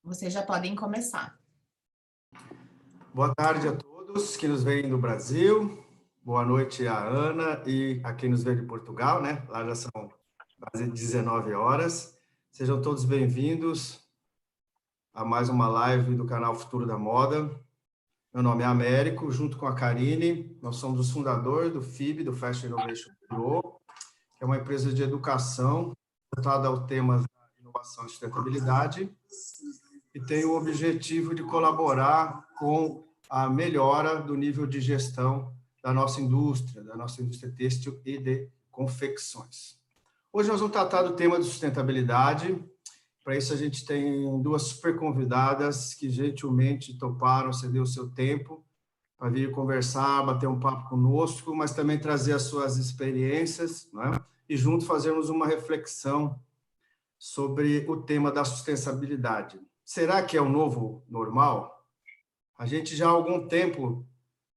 Vocês já podem começar. Boa tarde a todos que nos veem do Brasil. Boa noite a Ana e a quem nos vê de Portugal, né? Lá já são quase 19 horas. Sejam todos bem-vindos a mais uma live do canal Futuro da Moda. Meu nome é Américo, junto com a Karine, nós somos os fundadores do FIB, do Fashion Innovation Bureau, que é uma empresa de educação voltada ao tema da inovação e sustentabilidade, e tem o objetivo de colaborar com a melhora do nível de gestão da nossa indústria têxtil e de confecções. Hoje nós vamos tratar do tema de sustentabilidade. Para isso a gente tem duas super convidadas que gentilmente toparam ceder o seu tempo para vir conversar, bater um papo conosco, mas também trazer as suas experiências, né? E junto fazermos uma reflexão sobre o tema da sustentabilidade. Será que é o novo normal? A gente já há algum tempo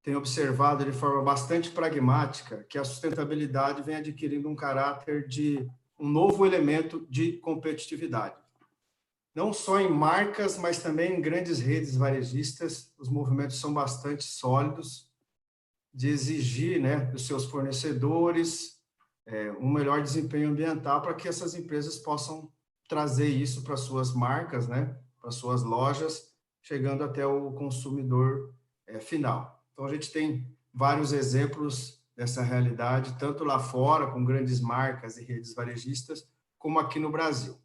tem observado de forma bastante pragmática que a sustentabilidade vem adquirindo um caráter de um novo elemento de competitividade. Não só em marcas, mas também em grandes redes varejistas, os movimentos são bastante sólidos de exigir, né, dos seus fornecedores um melhor desempenho ambiental para que essas empresas possam trazer isso para suas marcas, né, para suas lojas, chegando até o consumidor final. Então, a gente tem vários exemplos dessa realidade, tanto lá fora, com grandes marcas e redes varejistas, como aqui no Brasil.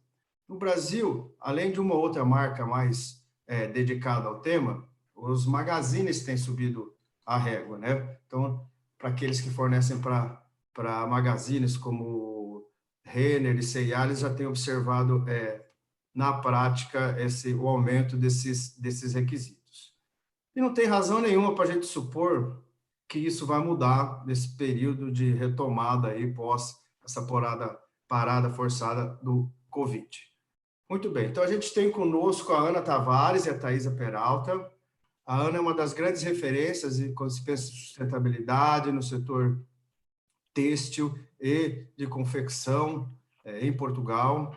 No Brasil, além de uma outra marca mais dedicada ao tema, os magazines têm subido a régua, né? Então, para aqueles que fornecem para magazines como Renner e C&A, eles já têm observado na prática o aumento desses requisitos. E não tem razão nenhuma para a gente supor que isso vai mudar nesse período de retomada aí pós essa parada forçada do Covid. Muito bem, então a gente tem conosco a Ana Tavares e a Thaisa Peralta. A Ana é uma das grandes referências quando se pensa em sustentabilidade no setor têxtil e de confecção em Portugal.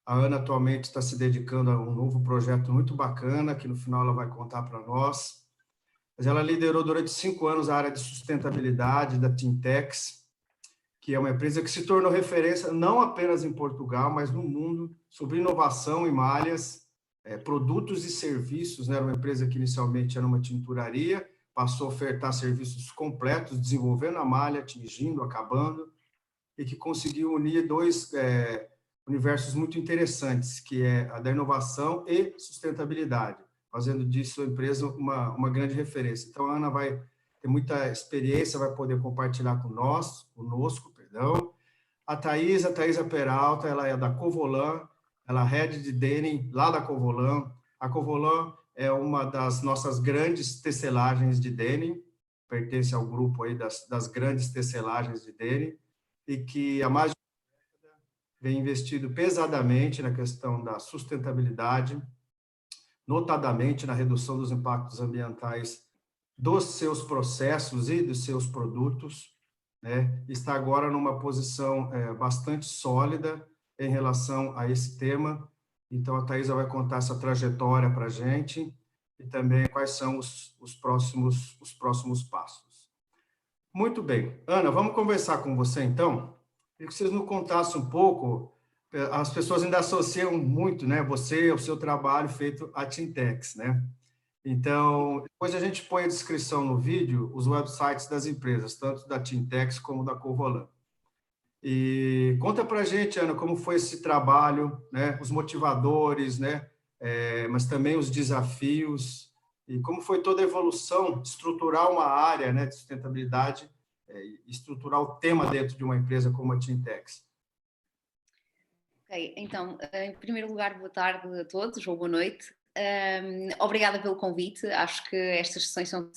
A Ana atualmente está se dedicando a um novo projeto muito bacana, que no final ela vai contar para nós. Mas ela liderou durante 5 anos a área de sustentabilidade da Tintex, que é uma empresa que se tornou referência não apenas em Portugal, mas no mundo, sobre inovação em malhas, produtos e serviços, né? Era uma empresa que inicialmente era uma tinturaria, passou a ofertar serviços completos, desenvolvendo a malha, atingindo, acabando, e que conseguiu unir dois universos muito interessantes, que é a da inovação e sustentabilidade, fazendo disso a empresa uma grande referência. Então, a Ana vai ter muita experiência, vai poder compartilhar conosco. A Thaisa Peralta, ela é da Covolan, ela é head de denim lá da Covolan. A Covolan é uma das nossas grandes tecelagens de denim, pertence ao grupo aí das grandes tecelagens de denim, e que há mais de uma década vem investido pesadamente na questão da sustentabilidade, notadamente na redução dos impactos ambientais dos seus processos e dos seus produtos, né? Está agora numa posição bastante sólida em relação a esse tema. Então, a Thaisa vai contar essa trajetória para a gente e também quais são os próximos passos. Muito bem. Ana, vamos conversar com você, então. Queria que vocês nos contassem um pouco. As pessoas ainda associam muito, né, você ao seu trabalho feito à Tintex, né? Então, depois a gente põe a descrição no vídeo, os websites das empresas, tanto da Tintex como da Covolan. E conta para a gente, Ana, como foi esse trabalho, né, os motivadores, né, mas também os desafios, e como foi toda a evolução, estruturar uma área, né, de sustentabilidade, estruturar o tema dentro de uma empresa como a Tintex. Ok, então, em primeiro lugar, boa tarde a todos, ou boa noite. Obrigada pelo convite, acho que estas sessões são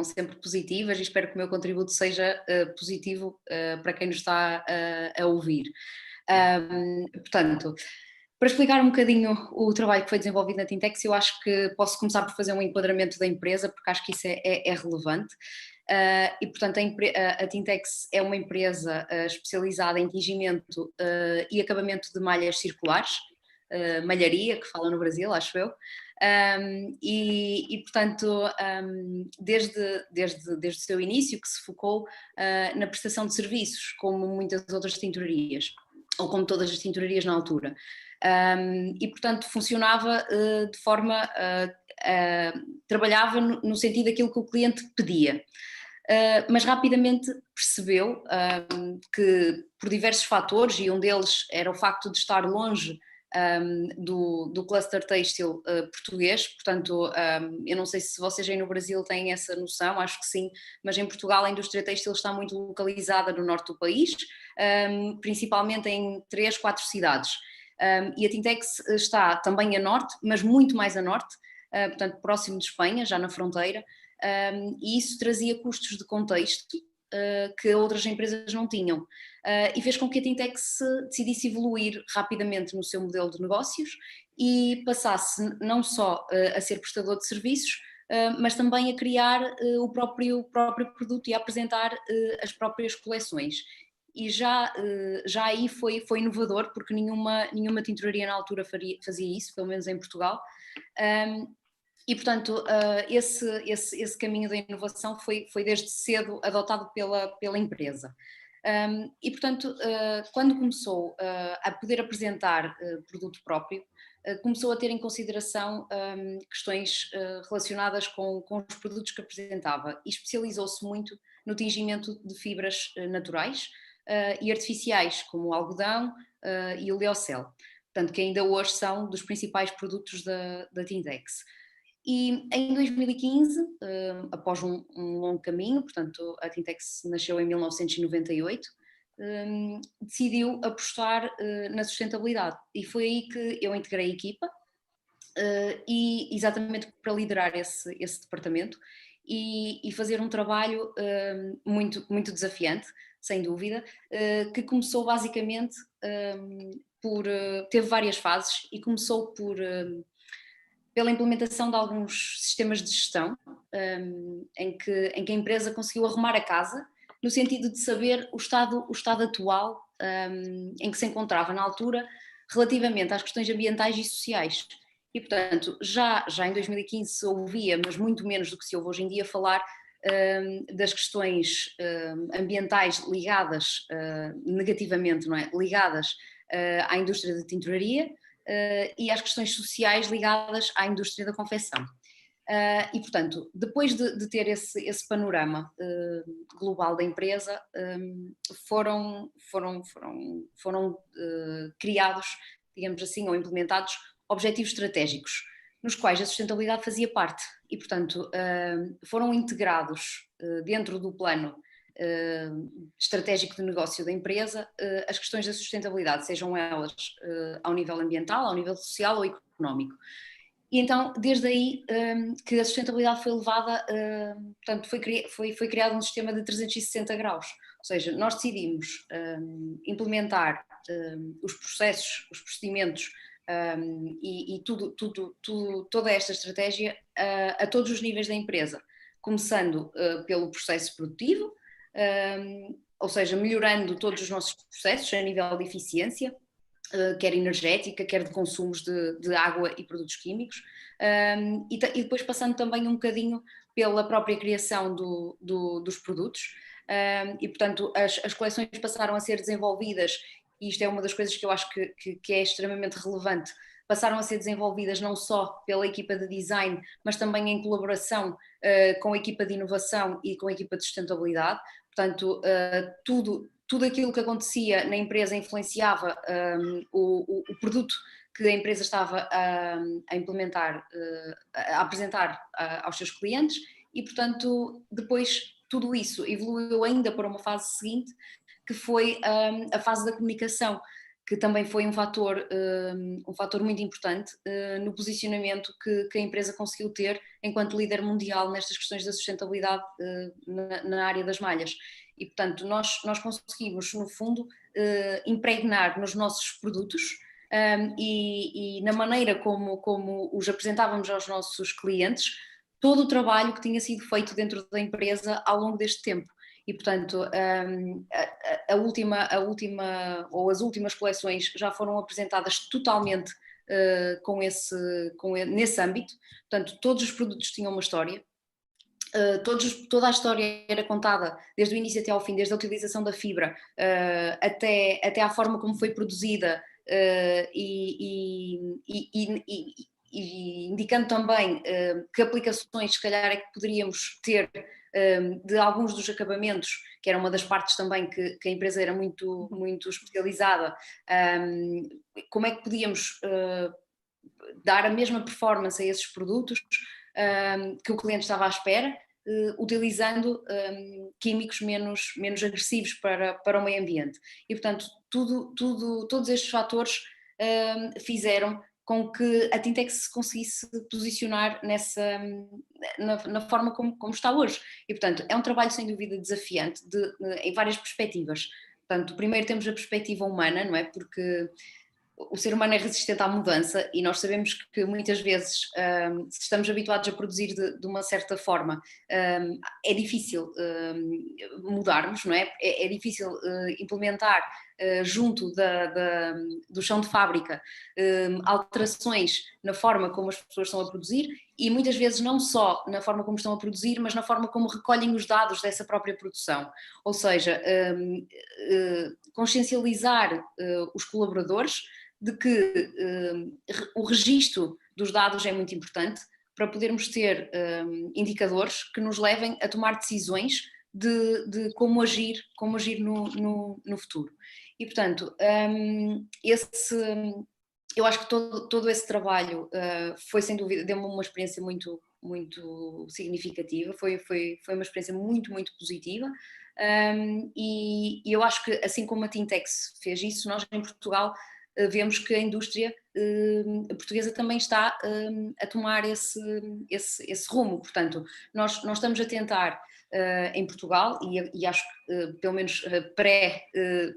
sempre positivas e espero que o meu contributo seja positivo para quem nos está a ouvir. Portanto, para explicar um bocadinho o trabalho que foi desenvolvido na Tintex, eu acho que posso começar por fazer um enquadramento da empresa, porque acho que isso é relevante. E, portanto, a Tintex é uma empresa especializada em tingimento e acabamento de malhas circulares. malharia, que fala no Brasil, acho eu. Portanto, desde o seu início que se focou na prestação de serviços, como muitas outras tintorarias, ou como todas as tintorarias na altura. Portanto, funcionava de forma... trabalhava no sentido daquilo que o cliente pedia. Mas rapidamente percebeu que, por diversos fatores, e um deles era o facto de estar longe do cluster têxtil português, portanto, eu não sei se vocês aí no Brasil têm essa noção, acho que sim, mas em Portugal a indústria têxtil está muito localizada no norte do país, principalmente em 3, 4 cidades. E a Tintex está também a norte, mas muito mais a norte, portanto, próximo de Espanha, já na fronteira, e isso trazia custos de contexto que outras empresas não tinham. E fez com que a Tintex decidisse evoluir rapidamente no seu modelo de negócios e passasse não só a ser prestador de serviços, mas também a criar o próprio produto e a apresentar as próprias coleções. E já aí foi inovador, porque nenhuma tinturaria na altura fazia isso, pelo menos em Portugal. E, portanto, esse caminho da inovação foi desde cedo adotado pela empresa. E, portanto, quando começou a poder apresentar produto próprio, começou a ter em consideração questões relacionadas com os produtos que apresentava e especializou-se muito no tingimento de fibras naturais e artificiais, como o algodão e o lyocell, portanto, que ainda hoje são dos principais produtos da Tintex. E em 2015, após um longo caminho, portanto a Tintex nasceu em 1998, decidiu apostar na sustentabilidade e foi aí que eu integrei a equipa, e exatamente para liderar esse departamento e fazer um trabalho muito, muito desafiante, sem dúvida, que começou basicamente teve várias fases e começou pela implementação de alguns sistemas de gestão, em que a empresa conseguiu arrumar a casa, no sentido de saber o estado atual em que se encontrava na altura, relativamente às questões ambientais e sociais. E, portanto, já em 2015 se ouvia, mas muito menos do que se ouve hoje em dia, falar das questões ambientais ligadas, negativamente, não é? Ligadas à indústria da tinturaria, e às questões sociais ligadas à indústria da confecção. E, portanto, depois de ter esse panorama global da empresa, foram criados, digamos assim, ou implementados objetivos estratégicos, nos quais a sustentabilidade fazia parte. E, portanto, foram integrados dentro do plano estratégico de negócio da empresa as questões da sustentabilidade, sejam elas ao nível ambiental, ao nível social ou económico. E então, desde aí que a sustentabilidade foi levada, portanto, foi criado um sistema de 360 graus, ou seja, nós decidimos implementar os processos, os procedimentos e toda esta estratégia a todos os níveis da empresa, começando pelo processo produtivo, ou seja, melhorando todos os nossos processos a nível de eficiência, quer energética, quer de consumos de água e produtos químicos, e depois passando também um bocadinho pela própria criação dos produtos, e portanto as coleções passaram a ser desenvolvidas, e isto é uma das coisas que eu acho que é extremamente relevante, passaram a ser desenvolvidas não só pela equipa de design, mas também em colaboração com a equipa de inovação e com a equipa de sustentabilidade. Portanto, tudo aquilo que acontecia na empresa influenciava o produto que a empresa estava a implementar, a apresentar aos seus clientes, e, portanto, depois tudo isso evoluiu ainda para uma fase seguinte, que foi a fase da comunicação, que também foi um fator muito importante no posicionamento que a empresa conseguiu ter enquanto líder mundial nestas questões da sustentabilidade na área das malhas. E, portanto, nós conseguimos, no fundo, impregnar nos nossos produtos e na maneira como os apresentávamos aos nossos clientes, todo o trabalho que tinha sido feito dentro da empresa ao longo deste tempo. E, portanto, a última ou as últimas coleções já foram apresentadas totalmente nesse âmbito. Portanto, todos os produtos tinham uma história. Toda a história era contada desde o início até ao fim, desde a utilização da fibra até à forma como foi produzida, e indicando também que aplicações se calhar é que poderíamos ter de alguns dos acabamentos, que era uma das partes também que a empresa era muito, muito especializada, como é que podíamos dar a mesma performance a esses produtos que o cliente estava à espera, utilizando químicos menos agressivos para o meio ambiente. E, portanto, todos estes fatores fizeram com que a Tintex se conseguisse posicionar na forma como está hoje. E, portanto, é um trabalho sem dúvida desafiante em várias perspectivas. Portanto, primeiro temos a perspectiva humana, não é? Porque o ser humano é resistente à mudança e nós sabemos que muitas vezes, se estamos habituados a produzir de uma certa forma, é difícil mudarmos, não é? É difícil implementar junto do chão de fábrica alterações na forma como as pessoas estão a produzir e muitas vezes não só na forma como estão a produzir, mas na forma como recolhem os dados dessa própria produção. Ou seja, consciencializar os colaboradores de que o registro dos dados é muito importante para podermos ter indicadores que nos levem a tomar decisões de como agir no futuro. E, portanto, eu acho que todo esse trabalho foi, sem dúvida, deu-me uma experiência muito, muito significativa, foi uma experiência muito, muito positiva. E eu acho que, assim como a Tintex fez isso, nós em Portugal vemos que a indústria portuguesa também está a tomar esse rumo. Portanto, nós estamos a tentar em Portugal, e acho que pelo menos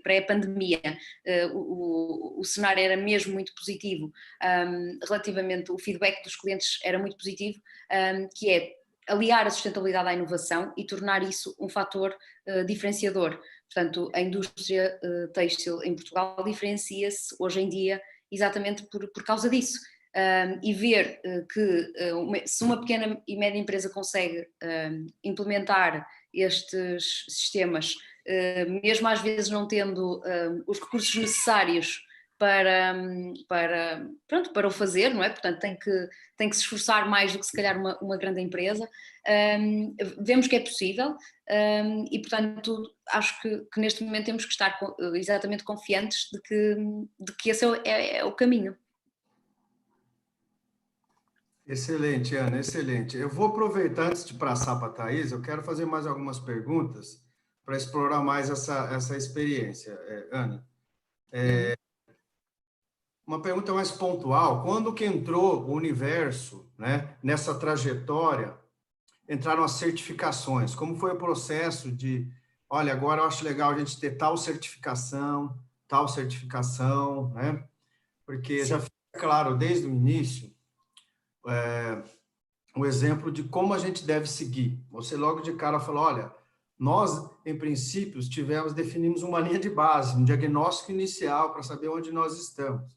pré-pandemia o cenário era mesmo muito positivo, relativamente o feedback dos clientes era muito positivo, que é aliar a sustentabilidade à inovação e tornar isso um fator diferenciador. Portanto, a indústria têxtil em Portugal diferencia-se hoje em dia exatamente por causa disso. E ver que se uma pequena e média empresa consegue implementar estes sistemas, mesmo às vezes não tendo os recursos necessários para o fazer, não é? Portanto, tem que se esforçar mais do que se calhar uma grande empresa. Vemos que é possível e, portanto, acho que neste momento temos que estar exatamente confiantes de que esse é o caminho. Excelente, Ana, excelente. Eu vou aproveitar, antes de passar para a Thaís, eu quero fazer mais algumas perguntas para explorar mais essa experiência, Ana. Uma pergunta mais pontual: quando que entrou o universo, né, nessa trajetória, entraram as certificações? Como foi o processo de, olha, agora eu acho legal a gente ter tal certificação, né? Porque já fica claro desde o início um exemplo de como a gente deve seguir. Você logo de cara falou, olha, nós, em princípio, definimos uma linha de base, um diagnóstico inicial para saber onde nós estamos.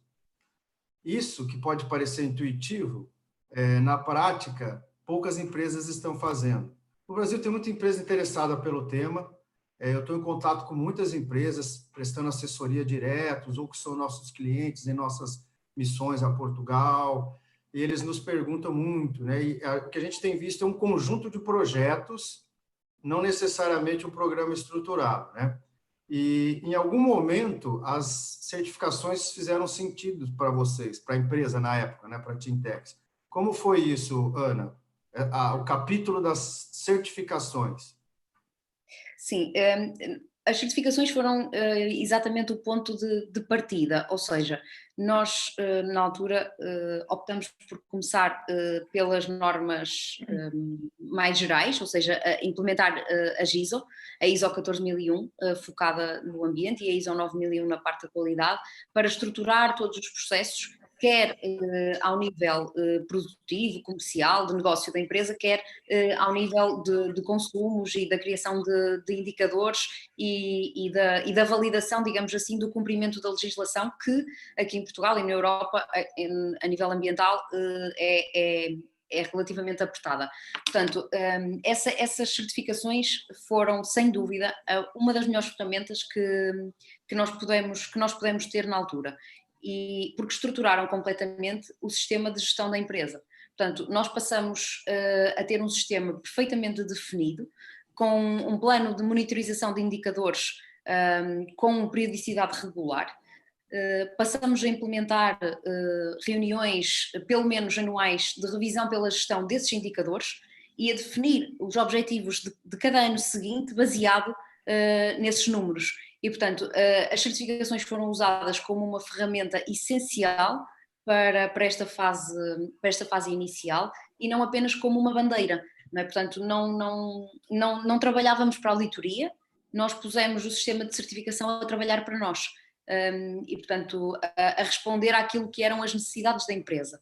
Isso, que pode parecer intuitivo, na prática, poucas empresas estão fazendo. No Brasil tem muita empresa interessada pelo tema, eu estou em contato com muitas empresas prestando assessoria diretos ou que são nossos clientes em nossas missões a Portugal, e eles nos perguntam muito, né? E o que a gente tem visto é um conjunto de projetos, não necessariamente um programa estruturado, né? E, em algum momento, as certificações fizeram sentido para vocês, para a empresa na época, né? Para a Tintex. Como foi isso, Ana? O capítulo das certificações. Sim, as certificações foram exatamente o ponto de partida, ou seja, nós na altura optamos por começar pelas normas mais gerais, ou seja, implementar a ISO 14001, focada no ambiente, e a ISO 9001 na parte da qualidade, para estruturar todos os processos quer ao nível produtivo, comercial, de negócio da empresa, quer ao nível de consumos e da criação de indicadores e da validação, digamos assim, do cumprimento da legislação que aqui em Portugal e na Europa, a nível ambiental, é relativamente apertada. Portanto, essas certificações foram, sem dúvida, uma das melhores ferramentas que nós pudemos ter na altura, e porque estruturaram completamente o sistema de gestão da empresa. Portanto, nós passamos a ter um sistema perfeitamente definido, com um plano de monitorização de indicadores com periodicidade regular. Passamos a implementar reuniões, pelo menos anuais, de revisão pela gestão desses indicadores e a definir os objetivos de cada ano seguinte baseado nesses números. E, portanto, as certificações foram usadas como uma ferramenta essencial para esta fase inicial e não apenas como uma bandeira. Não é? Portanto, não trabalhávamos para a auditoria, nós pusemos o sistema de certificação a trabalhar para nós. E, portanto, a responder àquilo que eram as necessidades da empresa.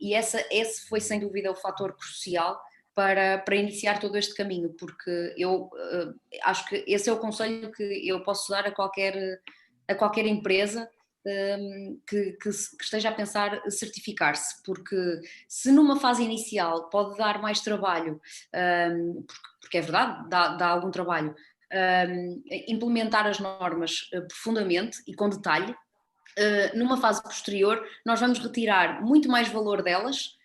E esse foi, sem dúvida, o fator crucial para iniciar todo este caminho, porque eu acho que esse é o conselho que eu posso dar a qualquer empresa que esteja a pensar certificar-se, porque se numa fase inicial pode dar mais trabalho, porque é verdade, dá algum trabalho, implementar as normas profundamente e com detalhe, numa fase posterior nós vamos retirar muito mais valor delas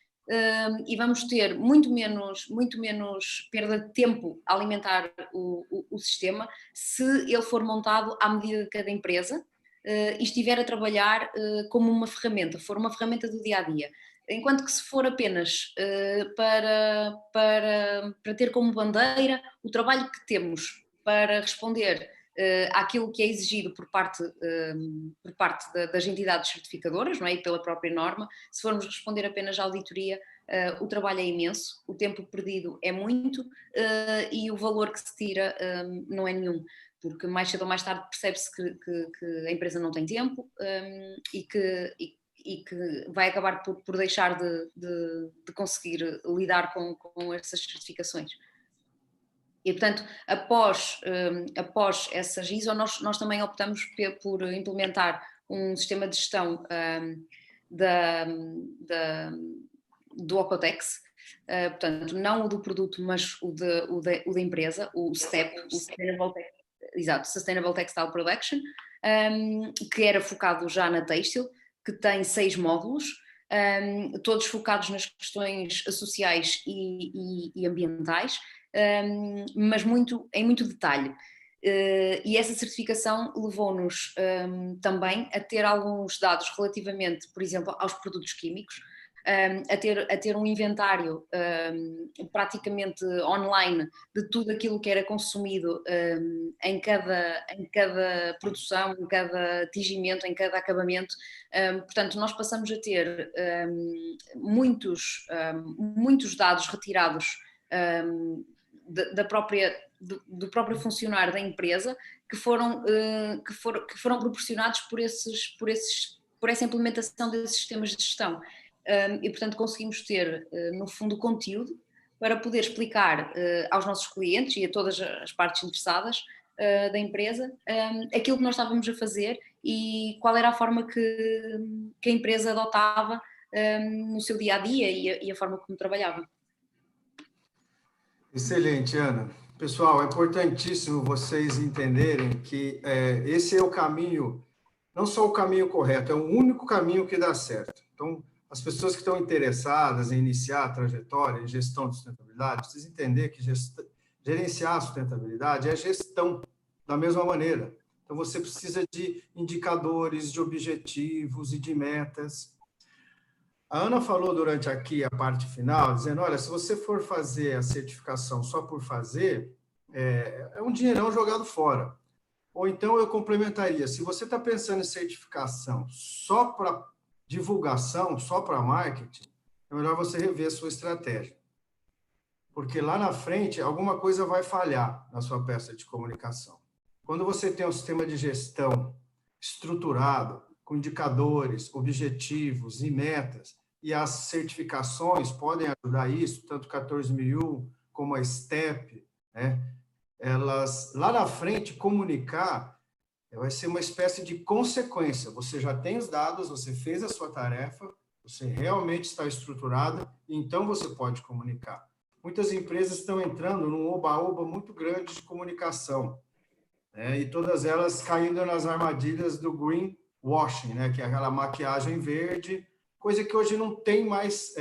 e vamos ter muito menos perda de tempo a alimentar o sistema se ele for montado à medida de cada empresa e estiver a trabalhar como uma ferramenta, for uma ferramenta do dia-a-dia. Enquanto que se for apenas para ter como bandeira o trabalho que temos para responder àquilo que é exigido por parte das entidades certificadoras, não é? E pela própria norma, se formos responder apenas à auditoria, o trabalho é imenso, o tempo perdido é muito e o valor que se tira não é nenhum, porque mais cedo ou mais tarde percebe-se que a empresa não tem tempo e que vai acabar por deixar de conseguir lidar com essas certificações. E, portanto, após essa ISO, nós também optamos por implementar um sistema de gestão do Ocotex, portanto, não o do produto, mas o da empresa, o STEP, o Sustainable Textile Production, que era focado já na têxtil, que tem 6 módulos, todos focados nas questões sociais e ambientais, mas em muito detalhe. E essa certificação levou-nos também a ter alguns dados relativamente, por exemplo, aos produtos químicos, a ter um inventário praticamente online de tudo aquilo que era consumido em cada produção, em cada tingimento, em cada acabamento. Portanto, nós passamos a ter muitos dados retirados do próprio funcionário da empresa que foram proporcionados por essa implementação desses sistemas de gestão. E, portanto, conseguimos ter, no fundo, conteúdo para poder explicar aos nossos clientes e a todas as partes interessadas da empresa aquilo que nós estávamos a fazer e qual era a forma que a empresa adotava no seu dia-a-dia e a forma como trabalhava. Excelente, Ana. Pessoal, é importantíssimo vocês entenderem que esse é o caminho, não só o caminho correto, é o único caminho que dá certo. Então, as pessoas que estão interessadas em iniciar a trajetória em gestão de sustentabilidade, precisam entender que gerenciar a sustentabilidade é gestão da mesma maneira. Então, você precisa de indicadores, de objetivos e de metas. A Ana falou durante aqui a parte final, dizendo, olha, se você for fazer a certificação só por fazer, é um dinheirão jogado fora. Ou então eu complementaria, se você está pensando em certificação só para divulgação, só para marketing, é melhor você rever a sua estratégia. Porque lá na frente, alguma coisa vai falhar na sua peça de comunicação. Quando você tem um sistema de gestão estruturado, com indicadores, objetivos e metas, e as certificações podem ajudar isso, tanto 14001 como a STEP, né? Elas, lá na frente, comunicar vai ser uma espécie de consequência. Você já tem os dados, você fez a sua tarefa, você realmente está estruturado, então você pode comunicar. Muitas empresas estão entrando num oba-oba muito grande de comunicação, né? E todas elas caindo nas armadilhas do greenwashing, né? Que é aquela maquiagem verde, coisa que hoje não tem mais,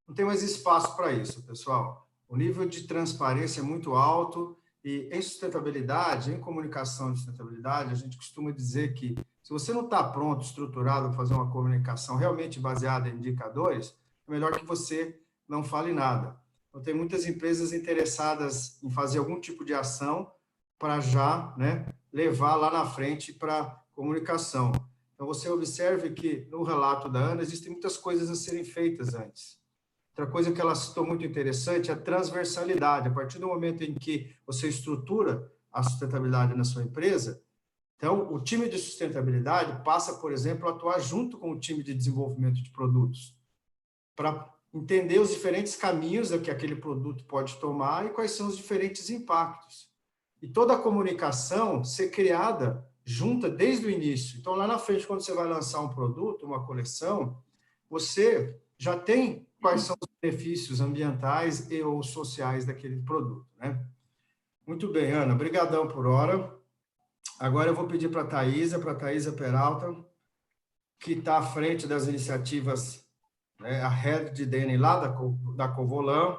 não tem mais espaço para isso, pessoal. O nível de transparência é muito alto e em sustentabilidade, em comunicação de sustentabilidade, a gente costuma dizer que se você não está pronto, estruturado para fazer uma comunicação realmente baseada em indicadores, é melhor que você não fale nada. Então, tem muitas empresas interessadas em fazer algum tipo de ação para já, né, levar lá na frente para comunicação. Então, você observe que no relato da Ana existem muitas coisas a serem feitas antes. Outra coisa que ela citou muito interessante é a transversalidade. A partir do momento em que você estrutura a sustentabilidade na sua empresa, então, o time de sustentabilidade passa, por exemplo, a atuar junto com o time de desenvolvimento de produtos, para entender os diferentes caminhos que aquele produto pode tomar e quais são os diferentes impactos. E toda a comunicação ser criada junta desde o início. Então, lá na frente, quando você vai lançar um produto, uma coleção, você já tem quais são os benefícios ambientais e ou sociais daquele produto, né? Muito bem, Ana, brigadão por hora. Agora eu vou pedir para a Thaisa Peralta, que está à frente das iniciativas, né, a Head de DNA lá da Covolan.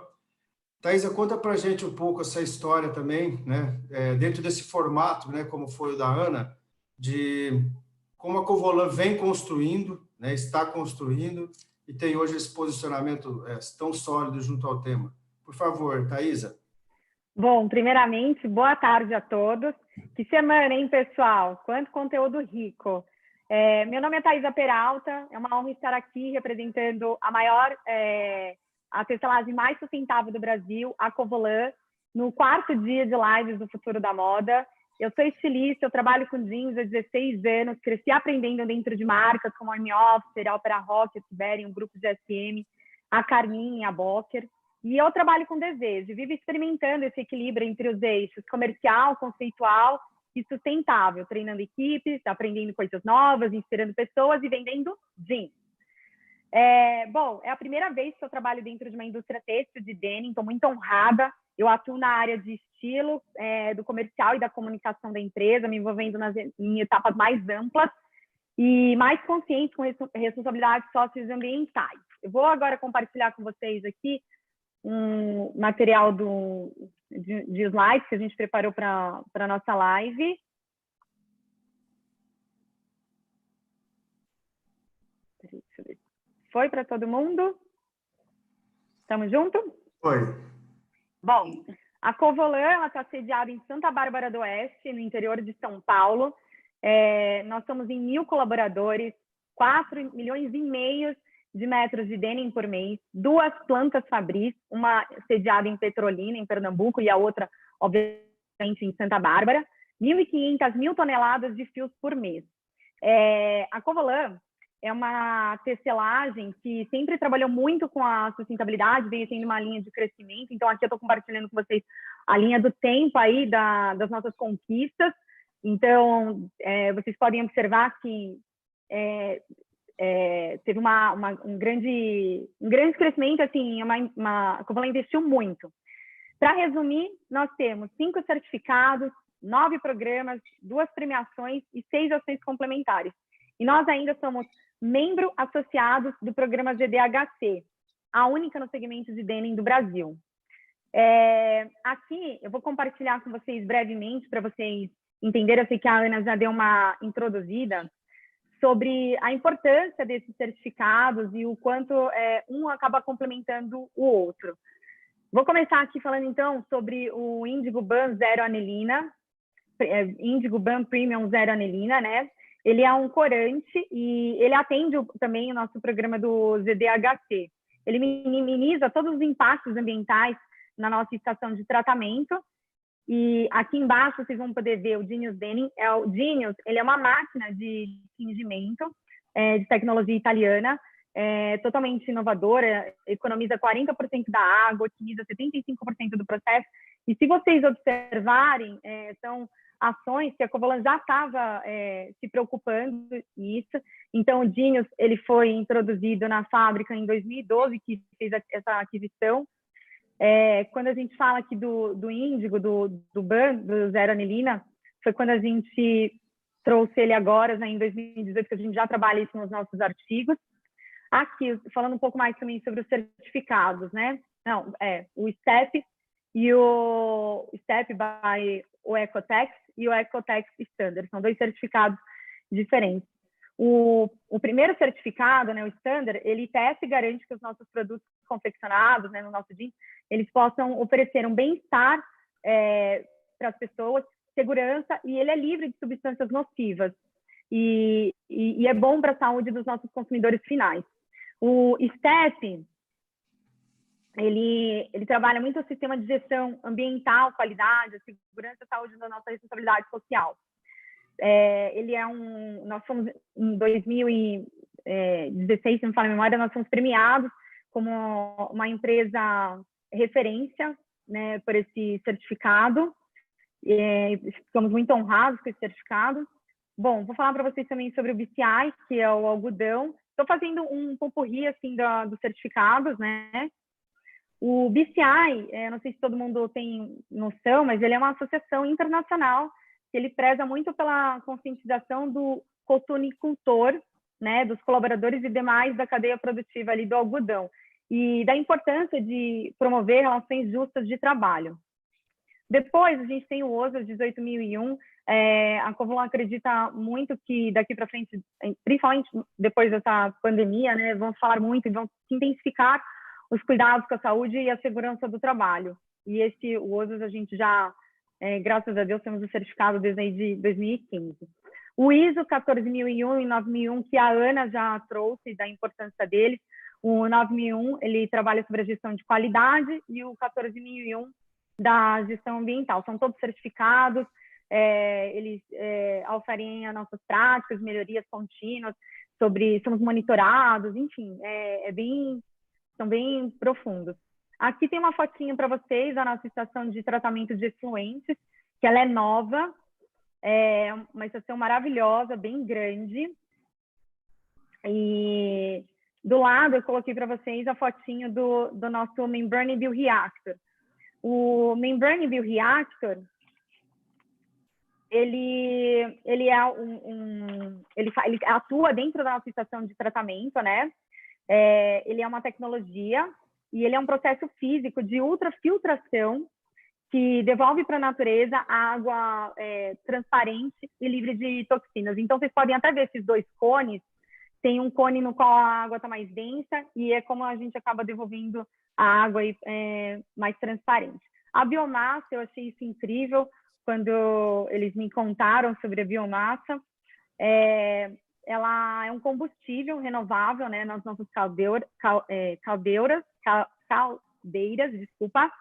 Thaisa, conta para a gente um pouco essa história também, né, dentro desse formato, né, como foi o da Ana, de como a Covolan vem construindo, né, está construindo, e tem hoje esse posicionamento tão sólido junto ao tema. Por favor, Thaisa. Bom, primeiramente, boa tarde a todos. Que semana, hein, pessoal? Quanto conteúdo rico. Meu nome é Thaisa Peralta, é uma honra estar aqui representando a maior, a tecelagem mais sustentável do Brasil, a Covolan, no 4º dia de lives do Futuro da Moda. Eu sou estilista, eu trabalho com jeans há 16 anos, cresci aprendendo dentro de marcas como a Army Officer, a Opera Rock, a Siberian, o Grupo GSM, a Carmin, a Boker. E eu trabalho com desejo, vivo experimentando esse equilíbrio entre os eixos comercial, conceitual e sustentável, treinando equipes, aprendendo coisas novas, inspirando pessoas e vendendo jeans. Bom, é a primeira vez que eu trabalho dentro de uma indústria têxtil de denim, estou muito honrada. Eu atuo na área de estilo, do comercial e da comunicação da empresa, me envolvendo em etapas mais amplas e mais conscientes com responsabilidades socioambientais. Eu vou agora compartilhar com vocês aqui um material de slides que a gente preparou para a nossa live. Foi para todo mundo? Estamos juntos? Foi. Bom, a Covolan está sediada em Santa Bárbara do Oeste, no interior de São Paulo. Nós somos em 1.000 colaboradores, 4,5 milhões de metros de denim por mês, 2 plantas fabris, uma sediada em Petrolina, em Pernambuco, e a outra, obviamente, em Santa Bárbara, 1.500 toneladas de fios por mês. A Covolan é uma tecelagem que sempre trabalhou muito com a sustentabilidade, veio tendo uma linha de crescimento, então aqui eu estou compartilhando com vocês a linha do tempo aí das nossas conquistas. Então, vocês podem observar que teve um grande crescimento, assim, a Covolan investiu muito. Para resumir, nós temos 5 certificados, 9 programas, 2 premiações e 6 ações complementares. E nós ainda somos membro associados do programa GDHC, a única no segmento de denim do Brasil. Aqui eu vou compartilhar com vocês brevemente, para vocês entenderem, eu sei que a Ana já deu uma introduzida, sobre a importância desses certificados e o quanto um acaba complementando o outro. Vou começar aqui falando, então, sobre o Indigo Ban Zero Anelina, Indigo Ban Premium Zero Anelina, né? Ele é um corante e ele atende também o nosso programa do ZDHC. Ele minimiza todos os impactos ambientais na nossa estação de tratamento E aqui embaixo vocês vão poder ver o Genius Denim. O Genius, ele é uma máquina de tingimento de tecnologia italiana, totalmente inovadora, economiza 40% da água, otimiza 75% do processo. E se vocês observarem, são ações que a Covolan já estava se preocupando isso. Então, o Genius, ele foi introduzido na fábrica em 2012, que fez essa aquisição. Quando a gente fala aqui do índigo, do BAN, do zero anilina, foi quando a gente trouxe ele agora, né, em 2018, que a gente já trabalha isso nos nossos artigos. Aqui, falando um pouco mais também sobre os certificados, né? Não, o STEP e o STEP by o Ecotex e o Ecotex Standard. São 2 certificados diferentes. O primeiro certificado, né, o Standard, ele testa e garante que os nossos produtos confeccionados, né, no nosso jeans, eles possam oferecer um bem-estar para as pessoas, segurança, e ele é livre de substâncias nocivas. E é bom para a saúde dos nossos consumidores finais. O STEP, ele trabalha muito o sistema de gestão ambiental, qualidade, segurança e saúde da nossa responsabilidade social. Ele nós fomos, em 2016, se não me falha a memória, nós fomos premiados como uma empresa referência, né, por esse certificado. Ficamos muito honrados com esse certificado. Bom, vou falar para vocês também sobre o BCI, que é o algodão. Estou fazendo um popurrí assim, dos certificados, né? O BCI, não sei se todo mundo tem noção, mas ele é uma associação internacional que ele preza muito pela conscientização do cotonicultor, né, dos colaboradores e demais da cadeia produtiva ali do algodão, e da importância de promover relações justas de trabalho. Depois, a gente tem o OSA 18.001. A Covolan acredita muito que daqui para frente, principalmente depois dessa pandemia, né, vão falar muito e vão se intensificar os cuidados com a saúde e a segurança do trabalho. E o OSA a gente já, graças a Deus, temos o certificado desde aí de 2015. O ISO 14.001 e 9.001, que a Ana já trouxe da importância dele. O 9.001, ele trabalha sobre a gestão de qualidade, e o 14.001 da gestão ambiental. São todos certificados, eles auferem as nossas práticas, melhorias contínuas, somos monitorados, enfim, são bem profundos. Aqui tem uma fotinha para vocês da nossa estação de tratamento de efluentes, que ela é nova, uma estação maravilhosa, bem grande. E do lado eu coloquei para vocês a fotinho do nosso Membrane Bioreactor. O Membrane Bioreactor, ele atua dentro da nossa estação de tratamento, né? Ele é uma tecnologia e ele é um processo físico de ultrafiltração que devolve para a natureza água transparente e livre de toxinas. Então, vocês podem até ver esses 2 cones. Tem um cone no qual a água está mais densa e é como a gente acaba devolvendo a água mais transparente. A biomassa, eu achei isso incrível quando eles me contaram sobre a biomassa. Ela é um combustível renovável, né, nas nossas caldeiras, desculpa,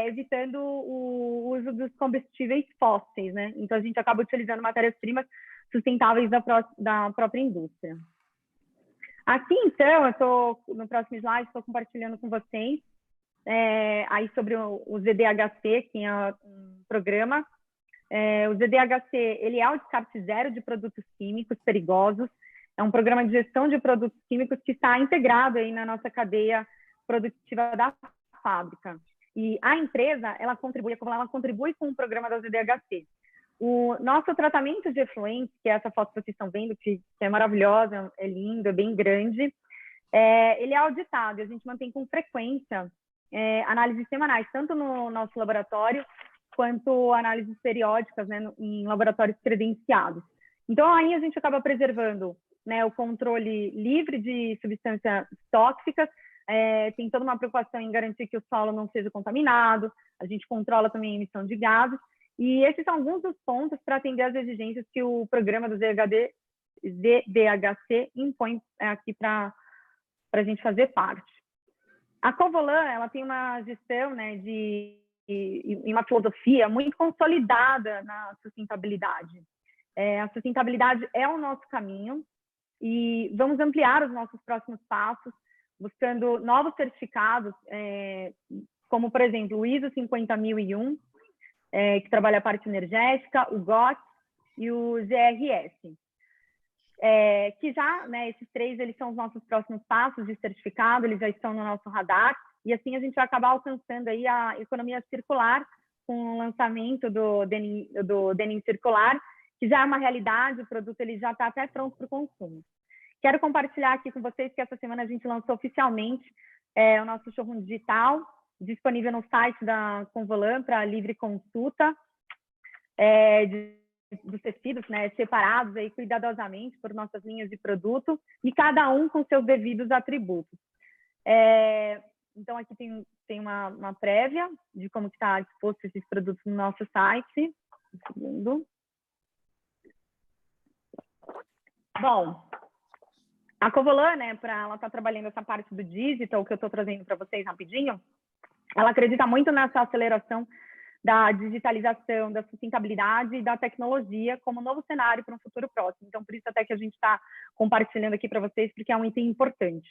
evitando o uso dos combustíveis fósseis, né? Então, a gente acaba utilizando matérias-primas sustentáveis da própria indústria. Aqui, então, no próximo slide, estou compartilhando com vocês aí sobre o ZDHC, que é um programa. O ZDHC, ele é o descarte zero de produtos químicos perigosos. É um programa de gestão de produtos químicos que está integrado aí na nossa cadeia produtiva da fábrica. E a empresa, a Covolan, ela contribui com o programa da ZDHC. O nosso tratamento de efluentes, que é essa foto que vocês estão vendo, que é maravilhosa, é lindo, é bem grande, ele é auditado e a gente mantém com frequência análises semanais, tanto no nosso laboratório, quanto análises periódicas, né, em laboratórios credenciados. Então, aí a gente acaba preservando, né, o controle livre de substâncias tóxicas, tem toda uma preocupação em garantir que o solo não seja contaminado, a gente controla também a emissão de gases, e esses são alguns dos pontos para atender às exigências que o programa do ZDHC impõe aqui para a gente fazer parte. A Covolan, ela tem uma gestão, né, de e uma filosofia muito consolidada na sustentabilidade. A sustentabilidade é o nosso caminho e vamos ampliar os nossos próximos passos, buscando novos certificados, como, por exemplo, o ISO 50001, que trabalha a parte energética, o GOTS e o GRS. Que já, né, esses três, eles são os nossos próximos passos de certificado, eles já estão no nosso radar, e assim a gente vai acabar alcançando aí a economia circular com o lançamento do denim circular, que já é uma realidade, o produto ele já está até pronto para o consumo. Quero compartilhar aqui com vocês que essa semana a gente lançou oficialmente o nosso showroom digital, disponível no site da Convolan para livre consulta, dos tecidos, né, separados aí cuidadosamente por nossas linhas de produto e cada um com seus devidos atributos. Então aqui tem uma prévia de como está disposto esses produtos no nosso site. Um segundo. Bom, a Convolan, né, ela está trabalhando essa parte do digital que eu estou trazendo para vocês rapidinho. Ela acredita muito nessa aceleração da digitalização, da sustentabilidade e da tecnologia como novo cenário para um futuro próximo. Então, por isso até que a gente está compartilhando aqui para vocês, porque é um item importante.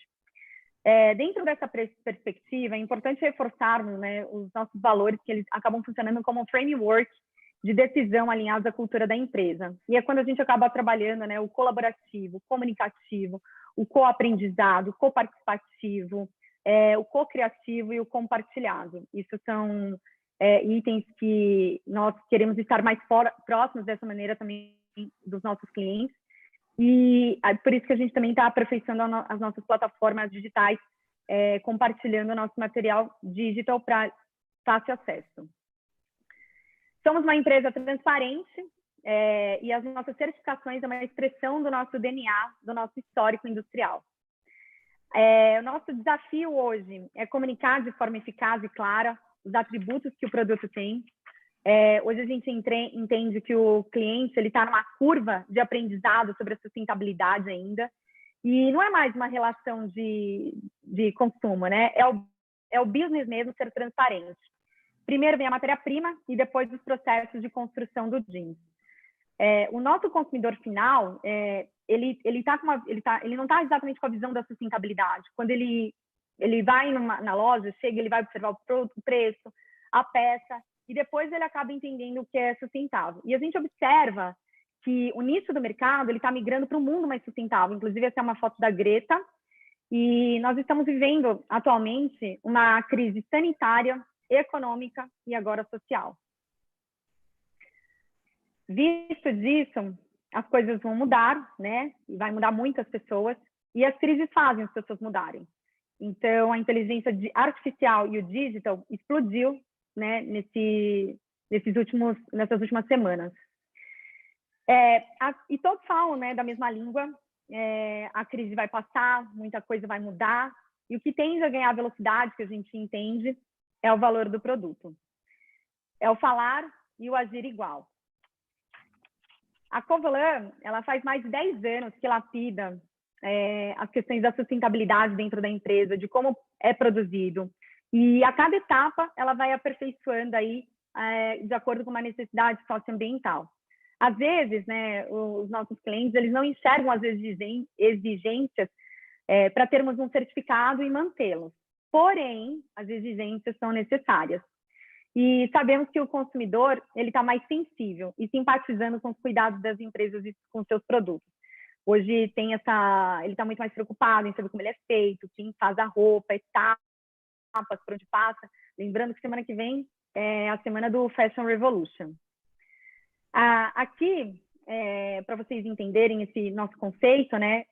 Dentro dessa perspectiva, é importante reforçarmos, né, os nossos valores, que eles acabam funcionando como um framework de decisão alinhados à cultura da empresa. E é quando a gente acaba trabalhando, né, o colaborativo, o comunicativo, o co-aprendizado, o co-participativo, o co-criativo e o compartilhado. Isso são itens que nós queremos estar mais próximos dessa maneira também dos nossos clientes. E por isso que a gente também está aperfeiçoando as nossas plataformas digitais, compartilhando o nosso material digital para fácil acesso. Somos uma empresa transparente e as nossas certificações é uma expressão do nosso DNA, do nosso histórico industrial. O nosso desafio hoje é comunicar de forma eficaz e clara os atributos que o produto tem. Hoje a gente entende que o cliente ele está numa curva de aprendizado sobre a sustentabilidade ainda, e não é mais uma relação de consumo, né? É o business mesmo ser transparente. Primeiro vem a matéria-prima e depois os processos de construção do jeans. O nosso consumidor final, ele não está exatamente com a visão da sustentabilidade. Quando ele vai na loja, chega, ele vai observar o preço, a peça, e depois ele acaba entendendo o que é sustentável. E a gente observa que o nicho do mercado está migrando para um mundo mais sustentável. Inclusive, essa é uma foto da Greta. E nós estamos vivendo, atualmente, uma crise sanitária, econômica e agora social. Visto disso, as coisas vão mudar, né? E vai mudar muitas pessoas. E as crises fazem as pessoas mudarem. Então, a inteligência artificial e o digital explodiu, né, nessas últimas semanas. E todos falam, né, da mesma língua. A crise vai passar, muita coisa vai mudar. E o que tende a ganhar velocidade, que a gente entende, é o valor do produto. É o falar e o agir igual. A Convolan, ela faz mais de 10 anos que lapida as questões da sustentabilidade dentro da empresa, de como é produzido. E a cada etapa, ela vai aperfeiçoando aí, de acordo com uma necessidade socioambiental. Às vezes, né, os nossos clientes, eles não enxergam as exigências para termos um certificado e mantê-los. Porém, as exigências são necessárias. E sabemos que o consumidor, ele está mais sensível e simpatizando com os cuidados das empresas e com seus produtos. Hoje ele está muito mais preocupado em saber como ele é feito, quem faz a roupa, etapas, por onde passa. Lembrando que semana que vem é a semana do Fashion Revolution. Aqui, para vocês entenderem esse nosso conceito, né,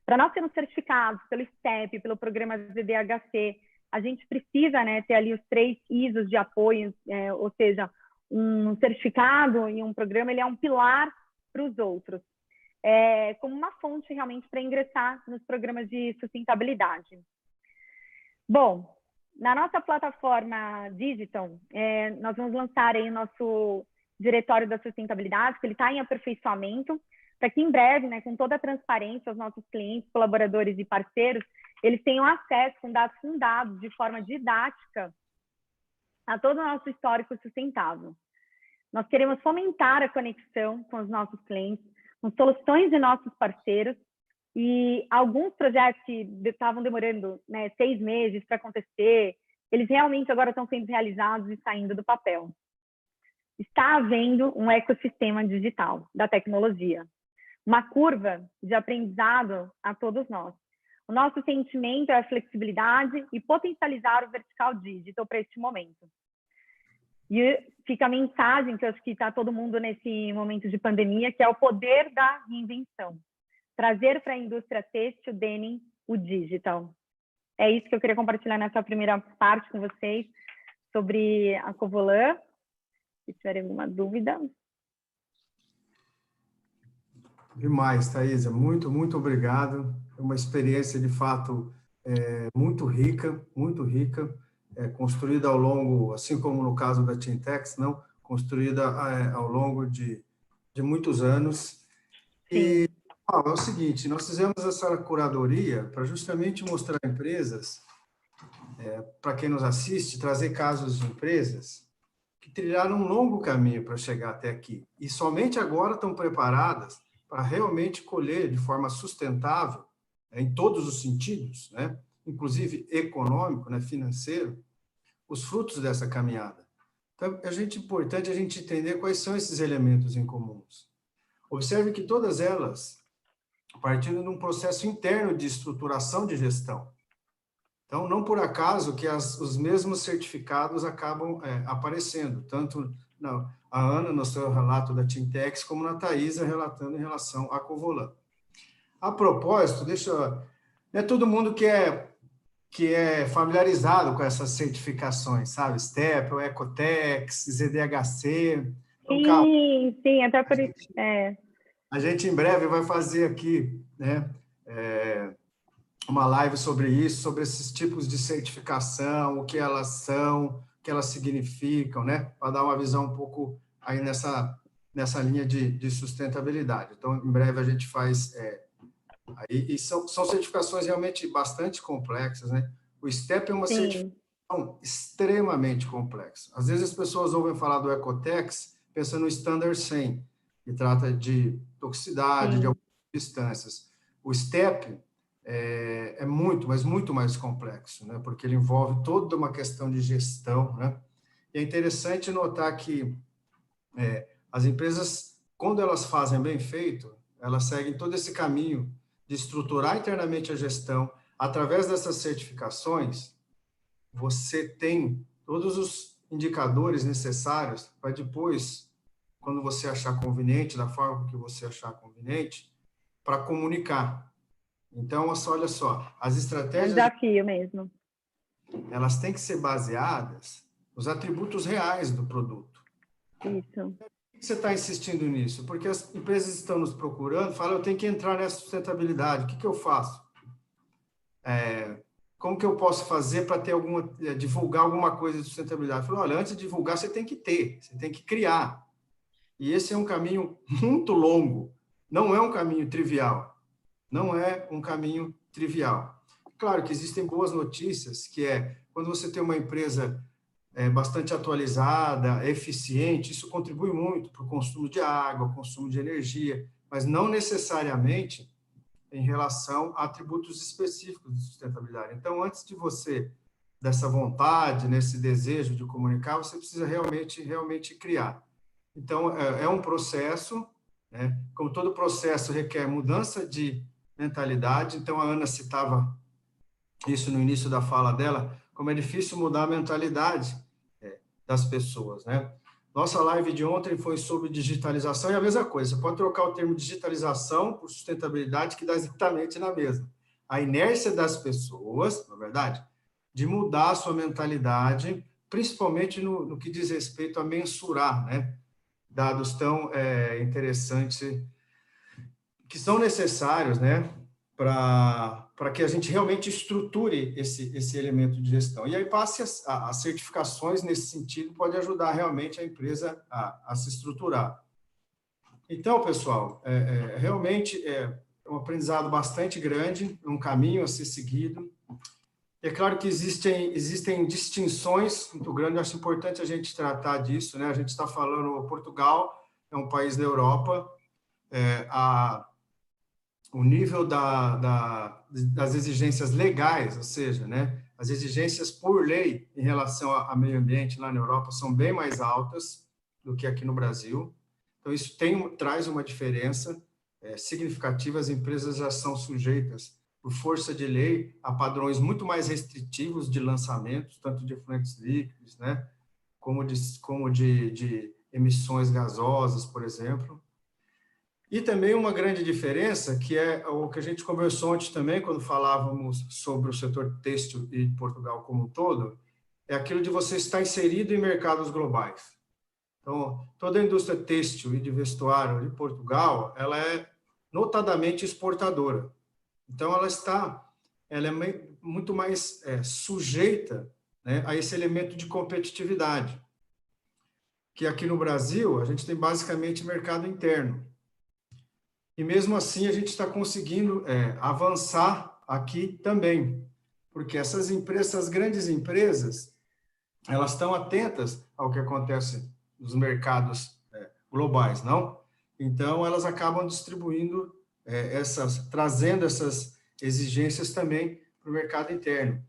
para nós sermos certificados pelo STEP, pelo programa ZDHC, a gente precisa, né, ter ali os 3 ISOs de apoio, ou seja, um certificado e um programa, ele é um pilar para os outros, como uma fonte realmente para ingressar nos programas de sustentabilidade. Bom, na nossa plataforma digital, nós vamos lançar aí o nosso diretório da sustentabilidade, que ele está em aperfeiçoamento, para que em breve, né, com toda a transparência, os nossos clientes, colaboradores e parceiros, eles tenham acesso com dados fundados de forma didática a todo o nosso histórico sustentável. Nós queremos fomentar a conexão com os nossos clientes, com soluções de nossos parceiros, e alguns projetos que estavam demorando, né, 6 meses para acontecer, eles realmente agora estão sendo realizados e saindo do papel. Está havendo um ecossistema digital da tecnologia, uma curva de aprendizado a todos nós. O nosso sentimento é a flexibilidade e potencializar o vertical digital para este momento. E fica a mensagem que eu acho que está todo mundo nesse momento de pandemia, que é o poder da reinvenção. Trazer para a indústria têxtil, denim, o digital. É isso que eu queria compartilhar nessa primeira parte com vocês sobre a Covolan. Se tiverem alguma dúvida. Demais, Thaisa. Muito, muito obrigado. É uma experiência, de fato, muito rica, construída ao longo, assim como no caso da Tintex, não, construída ao longo de muitos anos. Sim. É o seguinte, nós fizemos essa curadoria para justamente mostrar a empresas, para quem nos assiste, trazer casos de empresas que trilharam um longo caminho para chegar até aqui e somente agora estão preparadas para realmente colher de forma sustentável, em todos os sentidos, né, inclusive econômico, né, financeiro, os frutos dessa caminhada. Então, é importante a gente entender quais são esses elementos em comuns. Observe que todas elas partindo de um processo interno de estruturação de gestão. Então, não por acaso que os mesmos certificados acabam aparecendo, tanto a Ana no seu relato da Tintex, como na Thaisa relatando em relação à Covolan. A propósito, não é todo mundo que é familiarizado com essas certificações, sabe? STEP, o Ecotex, ZDHC. Então, sim, até por isso. A gente, em breve, vai fazer aqui, né, uma live sobre isso, sobre esses tipos de certificação, o que elas são, o que elas significam, né, para dar uma visão um pouco aí nessa linha de sustentabilidade. Então, em breve, a gente faz... e são certificações realmente bastante complexas, né? O STEP é uma certificação extremamente complexa. Às vezes, as pessoas ouvem falar do Ecotex pensando no Standard 100, que trata de toxicidade, de algumas distâncias. O STEP é muito, mas muito mais complexo, né? Porque ele envolve toda uma questão de gestão, né? E é interessante notar que as empresas, quando elas fazem bem feito, elas seguem todo esse caminho de estruturar internamente a gestão. Através dessas certificações, você tem todos os indicadores necessários para depois, quando você achar conveniente, da forma que você achar conveniente, para comunicar. Então, olha só, as estratégias... É um desafio mesmo. Elas têm que ser baseadas nos atributos reais do produto. Isso. Por que você está insistindo nisso? Porque as empresas estão nos procurando, falam, eu tenho que entrar nessa sustentabilidade, o que eu faço? Como que eu posso fazer para ter divulgar alguma coisa de sustentabilidade? Eu falo, olha, antes de divulgar, você tem que criar. E esse é um caminho muito longo, não é um caminho trivial. Não é um caminho trivial. Claro que existem boas notícias, que quando você tem uma empresa bastante atualizada, eficiente, isso contribui muito para o consumo de água, consumo de energia, mas não necessariamente em relação a atributos específicos de sustentabilidade. Então, antes de você, dessa vontade, nesse desejo de comunicar, você precisa realmente criar. Então, é um processo, né? Como todo processo requer mudança de mentalidade, então a Ana citava isso no início da fala dela, como é difícil mudar a mentalidade das pessoas, né? Nossa live de ontem foi sobre digitalização e a mesma coisa, você pode trocar o termo digitalização por sustentabilidade que dá exatamente na mesma. A inércia das pessoas, na verdade, de mudar a sua mentalidade, principalmente no que diz respeito a mensurar, né? Dados tão interessantes que são necessários, né? Para que a gente realmente estruture esse elemento de gestão. E aí passe as certificações nesse sentido, pode ajudar realmente a empresa a se estruturar. Então, pessoal, realmente é um aprendizado bastante grande, um caminho a ser seguido. É claro que existem distinções muito grandes, eu acho importante a gente tratar disso, né? A gente está falando, Portugal é um país da Europa, o nível das exigências legais, ou seja, né, as exigências por lei em relação a meio ambiente lá na Europa são bem mais altas do que aqui no Brasil. Então, isso traz uma diferença significativa. As empresas já são sujeitas, por força de lei, a padrões muito mais restritivos de lançamentos, tanto de efluentes líquidos, né, como de emissões gasosas, por exemplo. E também uma grande diferença, que é o que a gente conversou ontem também, quando falávamos sobre o setor têxtil e Portugal como um todo, é aquilo de você estar inserido em mercados globais. Então, toda a indústria têxtil e de vestuário de Portugal, ela é notadamente exportadora. Então, ela é muito mais sujeita, né, a esse elemento de competitividade, que aqui no Brasil, a gente tem basicamente mercado interno. E mesmo assim a gente está conseguindo avançar aqui também, porque essas grandes empresas, elas estão atentas ao que acontece nos mercados globais, não? Então elas acabam distribuindo trazendo essas exigências também para o mercado interno.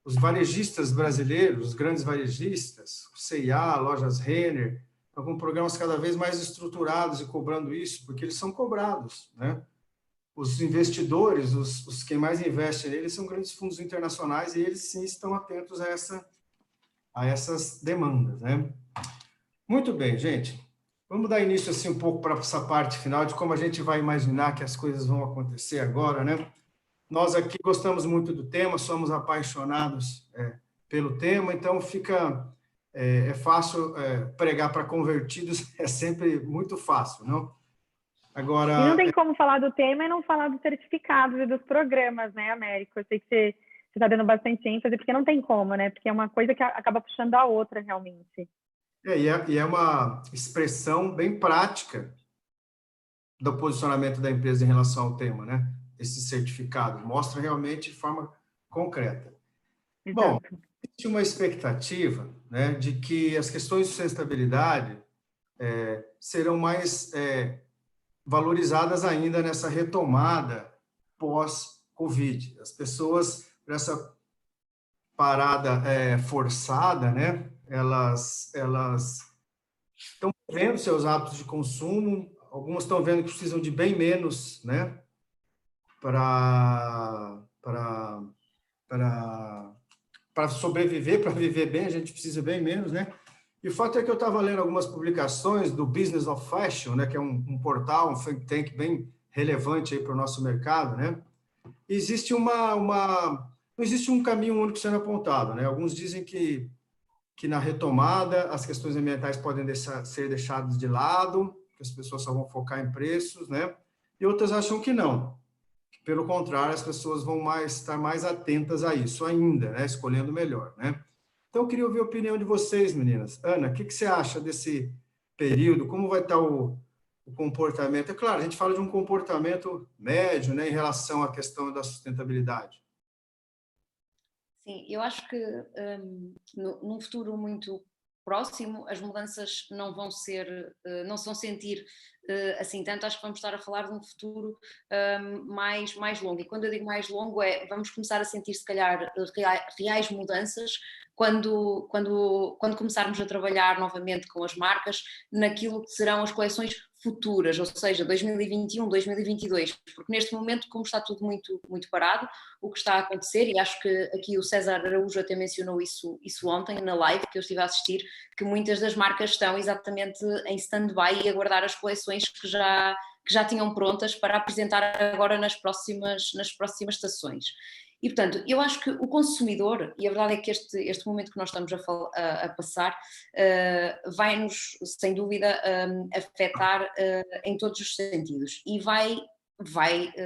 Os varejistas brasileiros, os grandes varejistas, o C&A, Lojas Renner, estão com programas cada vez mais estruturados e cobrando isso, porque eles são cobrados, né? Os investidores, quem mais investe neles são grandes fundos internacionais e eles sim estão atentos a essas demandas, né? Muito bem, gente. Vamos dar início assim um pouco para essa parte final de como a gente vai imaginar que as coisas vão acontecer agora, né? Nós aqui gostamos muito do tema, somos apaixonados pelo tema, então é fácil pregar para convertidos, é sempre muito fácil, não? Agora, e não tem como falar do tema e não falar dos certificados e dos programas, né, Américo? Eu sei que você está dando bastante ênfase, porque não tem como, né? Porque é uma coisa que acaba puxando a outra, realmente. E é uma expressão bem prática do posicionamento da empresa em relação ao tema, né? Esse certificado mostra realmente de forma concreta. Exato. Bom, existe uma expectativa, né, de que as questões de sustentabilidade serão mais valorizadas ainda nessa retomada pós-Covid. As pessoas, por essa parada forçada, né, elas estão vendo seus hábitos de consumo, algumas estão vendo que precisam de bem menos, né, para sobreviver, para viver bem, a gente precisa bem menos, né? E o fato é que eu estava lendo algumas publicações do Business of Fashion, né, que é um portal, um think tank bem relevante aí para o nosso mercado, né? E existe não existe um caminho único sendo apontado, né? Alguns dizem que na retomada as questões ambientais podem ser deixadas de lado, que as pessoas só vão focar em preços, né? E outras acham que não. Que, pelo contrário, as pessoas vão estar mais atentas a isso ainda, né? Escolhendo melhor, né? Então, eu queria ouvir a opinião de vocês, meninas. Ana, o que você acha desse período? Como vai estar o comportamento? É claro, a gente fala de um comportamento médio, né, em relação à questão da sustentabilidade. Sim, eu acho que num futuro muito próximo as mudanças não vão se vão sentir assim tanto. Acho que vamos estar a falar de um futuro mais longo, e quando eu digo mais longo vamos começar a sentir se calhar reais mudanças quando começarmos a trabalhar novamente com as marcas naquilo que serão as coleções futuras, ou seja, 2021, 2022, porque neste momento, como está tudo muito, muito parado, o que está a acontecer, e acho que aqui o César Araújo até mencionou isso ontem na live que eu estive a assistir, que muitas das marcas estão exatamente em stand-by e a aguardar as coleções que já tinham prontas para apresentar agora nas próximas estações. E, portanto, eu acho que o consumidor, e a verdade é que este momento que nós estamos a passar vai-nos, sem dúvida, afetar em todos os sentidos. E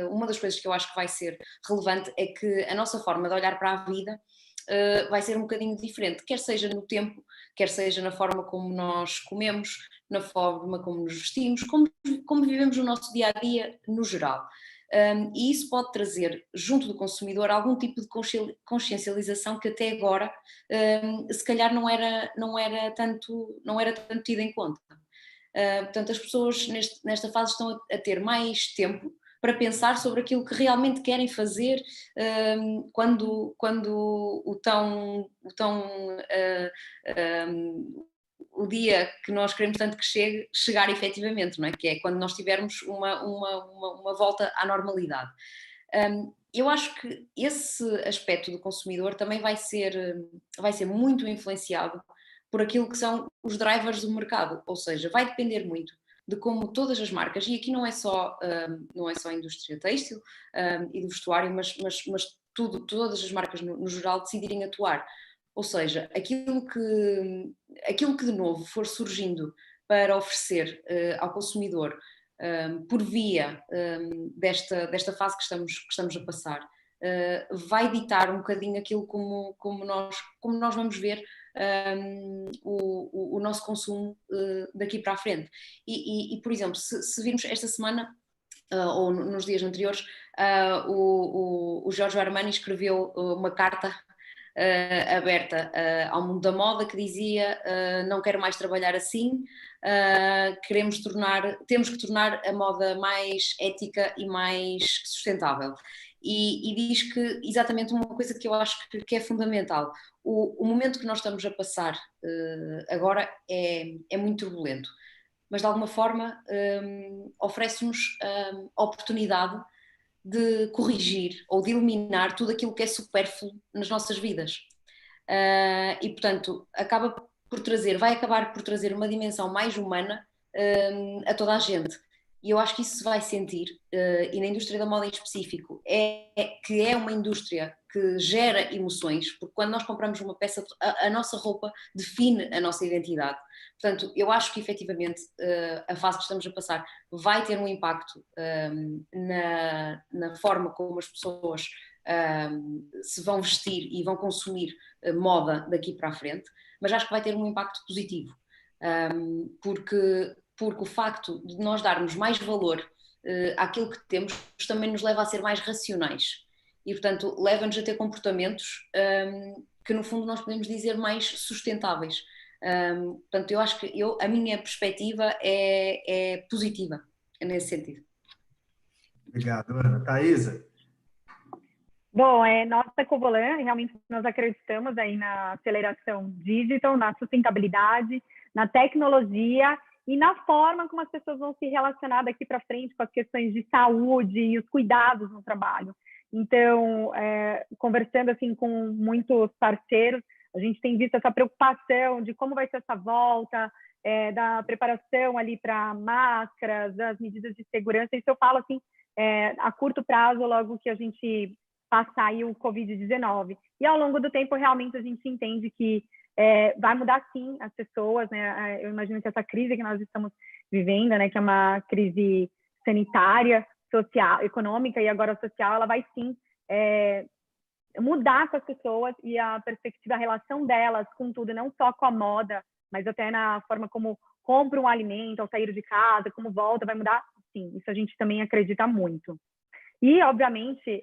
uma das coisas que eu acho que vai ser relevante é que a nossa forma de olhar para a vida vai ser um bocadinho diferente, quer seja no tempo, quer seja na forma como nós comemos, na forma como nos vestimos, como vivemos o nosso dia-a-dia no geral. E isso pode trazer, junto do consumidor, algum tipo de consciencialização que até agora, se calhar, não era tanto tido em conta. Portanto, as pessoas nesta fase estão a ter mais tempo para pensar sobre aquilo que realmente querem fazer quando o dia que nós queremos tanto que chegar efetivamente, não é? Que é quando nós tivermos uma volta à normalidade. Eu acho que esse aspecto do consumidor também vai ser muito influenciado por aquilo que são os drivers do mercado, ou seja, vai depender muito de como todas as marcas, e aqui não é só a indústria têxtil e do vestuário, mas todas as marcas no geral decidirem atuar. Ou seja, aquilo que de novo for surgindo para oferecer ao consumidor por via desta fase que estamos a passar, vai ditar um bocadinho aquilo como nós vamos ver o nosso consumo daqui para a frente. E por exemplo, se virmos esta semana ou nos dias anteriores, o Giorgio Armani escreveu uma carta aberta ao mundo da moda que dizia não quero mais trabalhar assim, temos que tornar a moda mais ética e mais sustentável. E diz que exatamente uma coisa que eu acho que é fundamental. O momento que nós estamos a passar agora é muito turbulento, mas de alguma forma oferece-nos a oportunidade de corrigir ou de eliminar tudo aquilo que é supérfluo nas nossas vidas. E, portanto, vai acabar por trazer uma dimensão mais humana a toda a gente. E eu acho que isso se vai sentir, e na indústria da moda em específico, que é uma indústria que gera emoções, porque quando nós compramos uma peça, a nossa roupa define a nossa identidade. Portanto, eu acho que efetivamente a fase que estamos a passar vai ter um impacto na forma como as pessoas se vão vestir e vão consumir moda daqui para a frente, mas acho que vai ter um impacto positivo, porque o facto de nós darmos mais valor àquilo que temos também nos leva a ser mais racionais e, portanto, leva-nos a ter comportamentos que, no fundo, nós podemos dizer mais sustentáveis. Portanto, eu acho que a minha perspectiva é positiva nesse sentido. Obrigado, Ana. Thaisa? Bom, nós da Covolan, realmente nós acreditamos aí na aceleração digital, na sustentabilidade, na tecnologia e na forma como as pessoas vão se relacionar daqui para frente com as questões de saúde e os cuidados no trabalho. Então, conversando assim com muitos parceiros, a gente tem visto essa preocupação de como vai ser essa volta, da preparação ali para máscaras, das medidas de segurança. Isso eu falo assim, a curto prazo, logo que a gente passar aí o Covid-19. E ao longo do tempo, realmente, a gente entende que vai mudar sim as pessoas, né? Eu imagino que essa crise que nós estamos vivendo, né, que é uma crise sanitária, social, econômica e agora social, ela vai sim mudar com as pessoas e a perspectiva, a relação delas com tudo, não só com a moda, mas até na forma como compra um alimento ao sair de casa, como volta, vai mudar, sim, isso a gente também acredita muito. E, obviamente,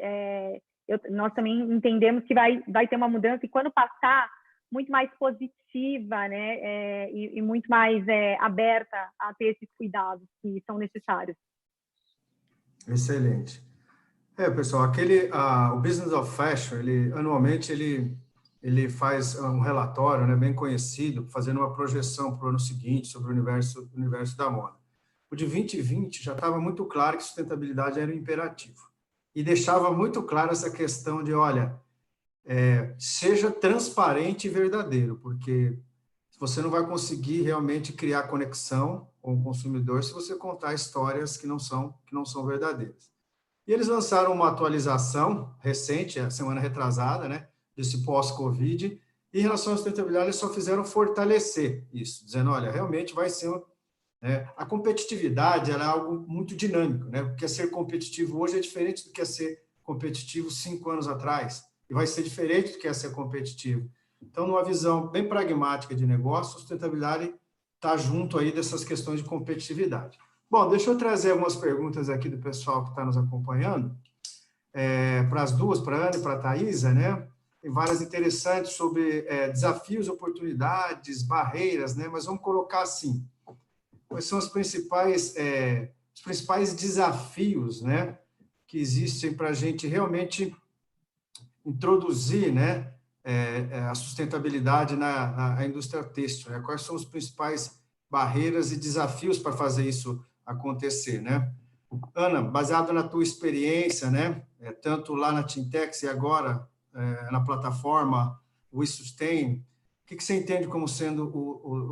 nós também entendemos que vai ter uma mudança e quando passar, muito mais positiva, né, e muito mais aberta a ter esses cuidados que são necessários. Excelente. Pessoal, o Business of Fashion, anualmente ele faz um relatório, né, bem conhecido, fazendo uma projeção para o ano seguinte sobre o universo da moda. O de 2020 já estava muito claro que sustentabilidade era um imperativo. E deixava muito claro essa questão de, olha, seja transparente e verdadeiro, porque você não vai conseguir realmente criar conexão com o consumidor se você contar histórias que não são verdadeiras. E eles lançaram uma atualização recente, a semana retrasada, né, desse pós-Covid, e em relação à sustentabilidade, eles só fizeram fortalecer isso, dizendo, olha, realmente vai ser... a competitividade ela é algo muito dinâmico, né? O que é ser competitivo hoje é diferente do que é ser competitivo 5 anos atrás, e vai ser diferente do que é ser competitivo. Então, numa visão bem pragmática de negócio, a sustentabilidade está junto aí dessas questões de competitividade. Bom, deixa eu trazer algumas perguntas aqui do pessoal que está nos acompanhando, para as duas, para a Ana e para a Thaisa, né? Tem várias interessantes sobre desafios, oportunidades, barreiras, né? Mas vamos colocar assim, quais são os principais desafios, né, que existem para a gente realmente introduzir, né, a sustentabilidade na indústria têxtil, né? Quais são os principais barreiras e desafios para fazer isso acontecer, né? Ana, baseado na tua experiência, né, tanto lá na Tintex e agora na plataforma We Sustain, o que você entende como sendo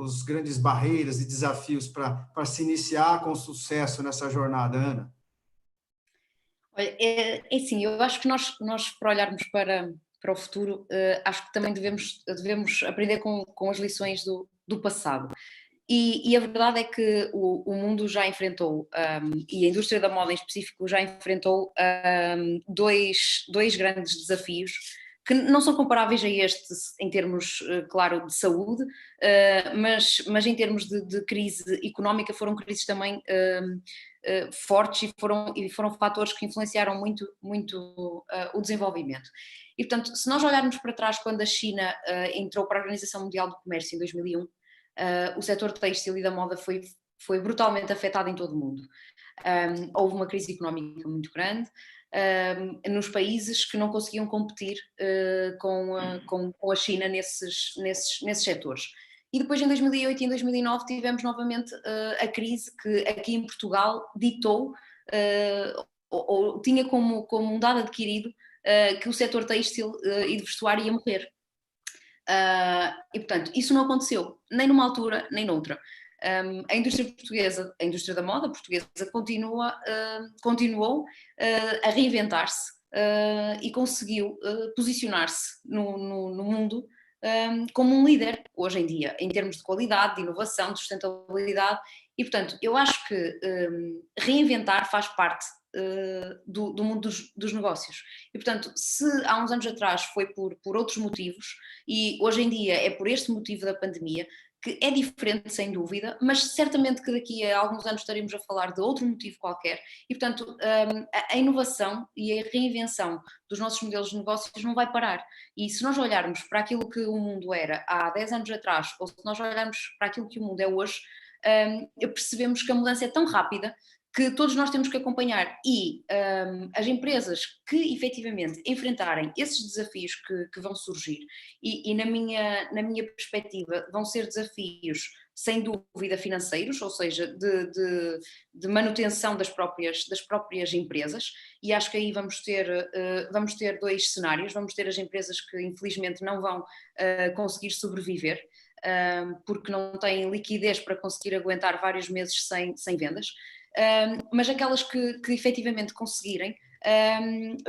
os grandes barreiras e desafios para se iniciar com sucesso nessa jornada, Ana? Olha, assim, eu acho que nós para olharmos para o futuro, acho que também devemos aprender com as lições do passado. E a verdade é que o mundo já enfrentou, e a indústria da moda em específico já enfrentou dois grandes desafios que não são comparáveis a este em termos, claro, de saúde, mas em termos de crise económica foram crises também fortes e foram fatores que influenciaram muito o desenvolvimento. E, portanto, se nós olharmos para trás, quando a China entrou para a Organização Mundial do Comércio em 2001, o setor têxtil e da moda foi brutalmente afetado em todo o mundo. Houve uma crise económica muito grande nos países que não conseguiam competir com a China nesses setores. E depois, em 2008 e em 2009, tivemos novamente a crise que aqui em Portugal ditou, ou tinha como um dado adquirido, que o setor têxtil e de vestuário ia morrer. E, portanto, isso não aconteceu, nem numa altura, nem noutra. A indústria portuguesa, a indústria da moda portuguesa continuou a reinventar-se e conseguiu posicionar-se no mundo como um líder hoje em dia, em termos de qualidade, de inovação, de sustentabilidade. E, portanto, eu acho que reinventar faz parte do mundo dos negócios. E, portanto, se há uns anos atrás foi por outros motivos, e hoje em dia é por este motivo da pandemia, que é diferente, sem dúvida, mas certamente que daqui a alguns anos estaremos a falar de outro motivo qualquer. E, portanto, a inovação e a reinvenção dos nossos modelos de negócios não vai parar. E se nós olharmos para aquilo que o mundo era há 10 anos atrás, ou se nós olharmos para aquilo que o mundo é hoje, percebemos que a mudança é tão rápida que todos nós temos que acompanhar, e as empresas que efetivamente enfrentarem esses desafios que vão surgir, e na minha perspectiva vão ser desafios sem dúvida financeiros, ou seja, de manutenção das próprias empresas, e acho que aí vamos ter dois cenários. Vamos ter as empresas que infelizmente não vão conseguir sobreviver, porque não têm liquidez para conseguir aguentar vários meses sem vendas. Mas aquelas que efetivamente conseguirem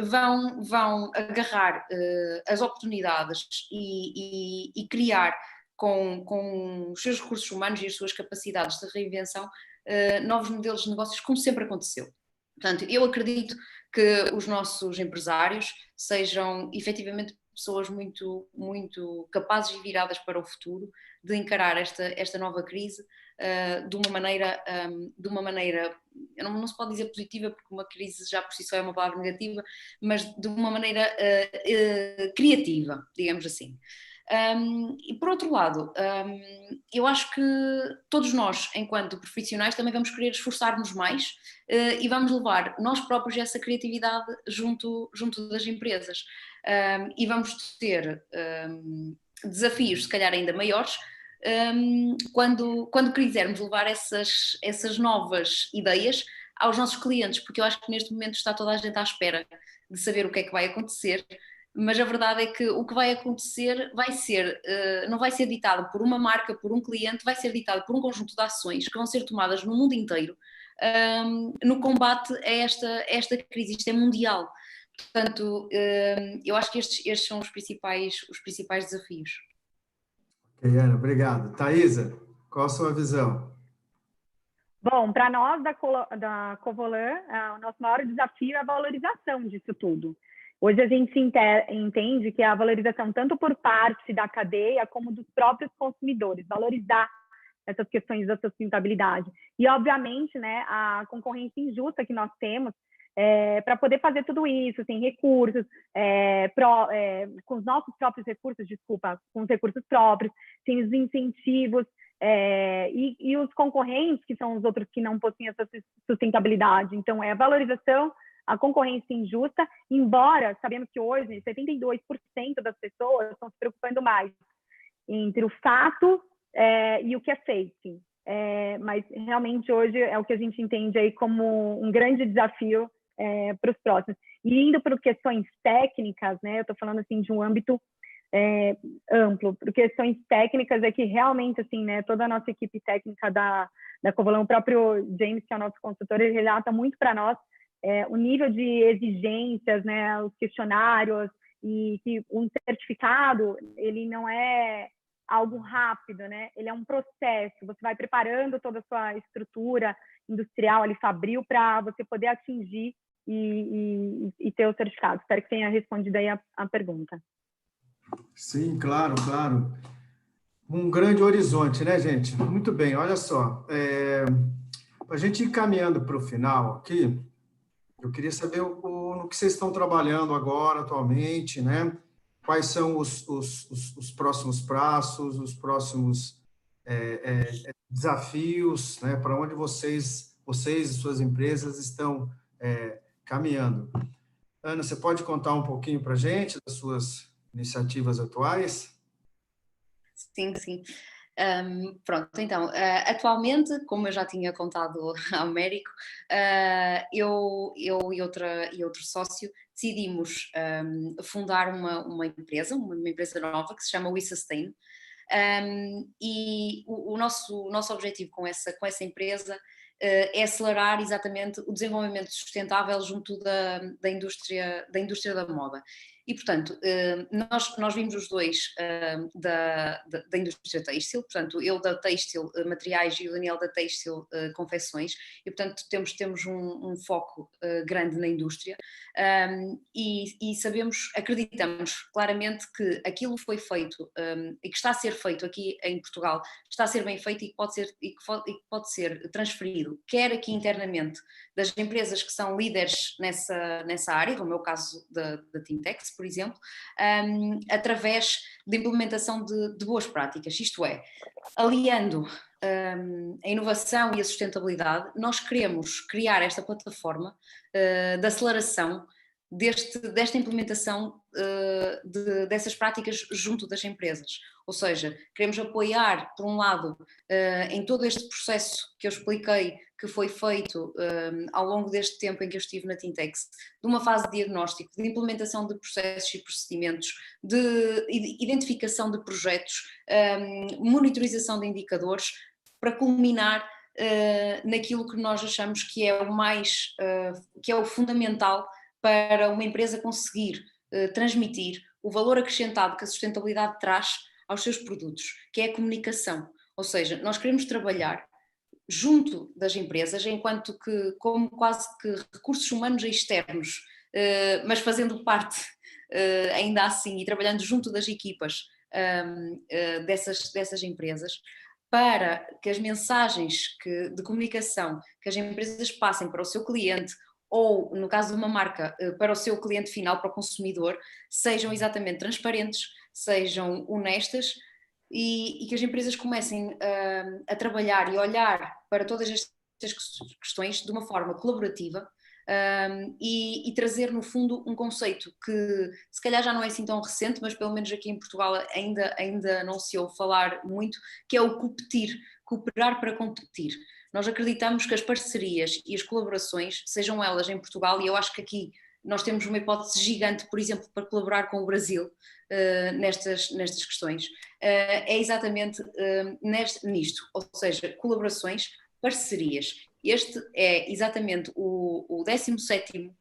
vão agarrar as oportunidades e criar com os seus recursos humanos e as suas capacidades de reinvenção novos modelos de negócios, como sempre aconteceu. Portanto, eu acredito que os nossos empresários sejam efetivamente pessoas muito, muito capazes e viradas para o futuro, de encarar esta nova crise de uma maneira, não se pode dizer positiva, porque uma crise já por si só é uma palavra negativa, mas de uma maneira criativa, digamos assim. E por outro lado, eu acho que todos nós, enquanto profissionais, também vamos querer esforçar-nos mais e vamos levar nós próprios essa criatividade junto das empresas. E vamos ter desafios, se calhar, ainda maiores, quando quisermos levar essas novas ideias aos nossos clientes, porque eu acho que neste momento está toda a gente à espera de saber o que é que vai acontecer, mas a verdade é que o que vai acontecer não vai ser ditado por uma marca, por um cliente, vai ser ditado por um conjunto de ações que vão ser tomadas no mundo inteiro no combate a esta crise. Isto é mundial. Portanto, eu acho que estes são os principais desafios. Ok, Ana, obrigado. Thaisa, qual a sua visão? Bom, para nós da Covolan, o nosso maior desafio é a valorização disso tudo. Hoje a gente entende que a valorização tanto por parte da cadeia como dos próprios consumidores, valorizar essas questões da sustentabilidade. E, obviamente, né, a concorrência injusta que nós temos para poder fazer tudo isso, sem recursos, com os nossos próprios recursos, com os recursos próprios, sem os incentivos, e os concorrentes, que são os outros que não possuem essa sustentabilidade. Então, a valorização, a concorrência injusta, embora sabemos que hoje 72% das pessoas estão se preocupando mais entre o fato e o que é feito. Mas realmente hoje é o que a gente entende aí como um grande desafio para os próximos. E indo para questões técnicas, né, eu estou falando assim de um âmbito amplo, por questões técnicas é que realmente assim, né, toda a nossa equipe técnica da Covalon, o próprio James, que é o nosso consultor, ele relata muito para nós o nível de exigências, né, os questionários, e que um certificado, ele não é algo rápido, né? Ele é um processo. Você vai preparando toda a sua estrutura industrial, ali, fabril, para você poder atingir e ter o certificado. Espero que tenha respondido aí a pergunta. Sim, claro, claro. Um grande horizonte, né, gente? Muito bem, olha só. Para a gente ir caminhando para o final aqui, eu queria saber no que vocês estão trabalhando agora, atualmente, né? Quais são os próximos passos, os próximos desafios, né? Para onde vocês e suas empresas estão caminhando. Ana, você pode contar um pouquinho para a gente das suas iniciativas atuais? Sim, sim. Pronto, então, atualmente, como eu já tinha contado ao Américo, eu e outro sócio decidimos fundar uma empresa nova que se chama WeSustain. E o nosso objetivo com essa empresa é acelerar exatamente o desenvolvimento sustentável junto da indústria da moda. E, portanto, nós vimos os dois da indústria têxtil, portanto, eu da têxtil materiais e o Daniel da têxtil confecções, e, portanto, temos um foco grande na indústria e acreditamos claramente que aquilo foi feito e que está a ser feito aqui em Portugal, está a ser bem feito e que pode ser transferido, quer aqui internamente das empresas que são líderes nessa área, como é o caso da Tintex, por exemplo, através da implementação de boas práticas, isto é, aliando a inovação e a sustentabilidade, nós queremos criar esta plataforma de aceleração desta implementação dessas práticas junto das empresas. Ou seja, queremos apoiar, por um lado, em todo este processo que eu expliquei que foi feito ao longo deste tempo em que eu estive na Tintex, de uma fase de diagnóstico, de implementação de processos e procedimentos, de identificação de projetos, monitorização de indicadores, para culminar naquilo que nós achamos que é que é o fundamental para uma empresa conseguir transmitir o valor acrescentado que a sustentabilidade traz aos seus produtos, que é a comunicação. Ou seja, nós queremos trabalhar junto das empresas, enquanto que, como quase que recursos humanos externos, mas fazendo parte ainda assim e trabalhando junto das equipas dessas empresas, para que as mensagens de comunicação que as empresas passem para o seu cliente, ou, no caso de uma marca, para o seu cliente final, para o consumidor, sejam exatamente transparentes, sejam honestas e que as empresas comecem a trabalhar e olhar para todas estas questões de uma forma colaborativa e trazer, no fundo, um conceito que se calhar já não é assim tão recente, mas pelo menos aqui em Portugal ainda não se ouve falar muito, que é o competir, cooperar para competir. Nós acreditamos que as parcerias e as colaborações, sejam elas em Portugal, e eu acho que aqui nós temos uma hipótese gigante, por exemplo, para colaborar com o Brasil nestas questões, é exatamente nisto, ou seja, colaborações, parcerias. Este é exatamente o 17º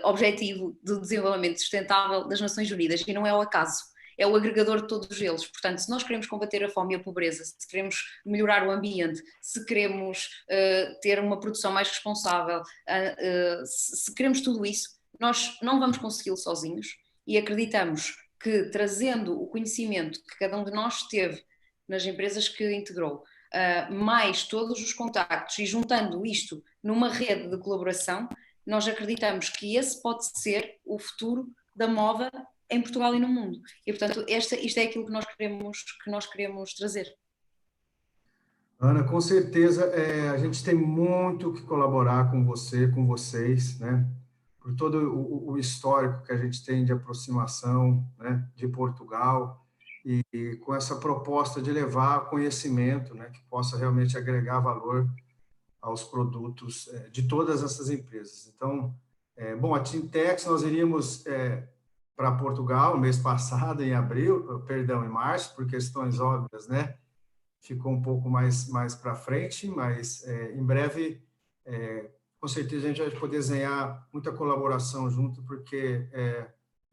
Objetivo de Desenvolvimento Sustentável das Nações Unidas, e não é o acaso. É o agregador de todos eles. Portanto, se nós queremos combater a fome e a pobreza, se queremos melhorar o ambiente, se queremos ter uma produção mais responsável, se queremos tudo isso, nós não vamos consegui-lo sozinhos, e acreditamos que, trazendo o conhecimento que cada um de nós teve nas empresas que integrou, mais todos os contactos e juntando isto numa rede de colaboração, nós acreditamos que esse pode ser o futuro da moda em Portugal e no mundo. E, portanto, isto é aquilo que nós queremos trazer. Ana, com certeza, a gente tem muito que colaborar com você, com vocês, né? Por todo o histórico que a gente tem de aproximação, né, de Portugal, e com essa proposta de levar conhecimento, né, que possa realmente agregar valor aos produtos de todas essas empresas. Então, bom, a Tintex, nós iríamos para Portugal no mês passado, em abril, perdão, em março, por questões óbvias, né? Ficou um pouco mais para frente, mas em breve, com certeza, a gente vai poder desenhar muita colaboração junto, porque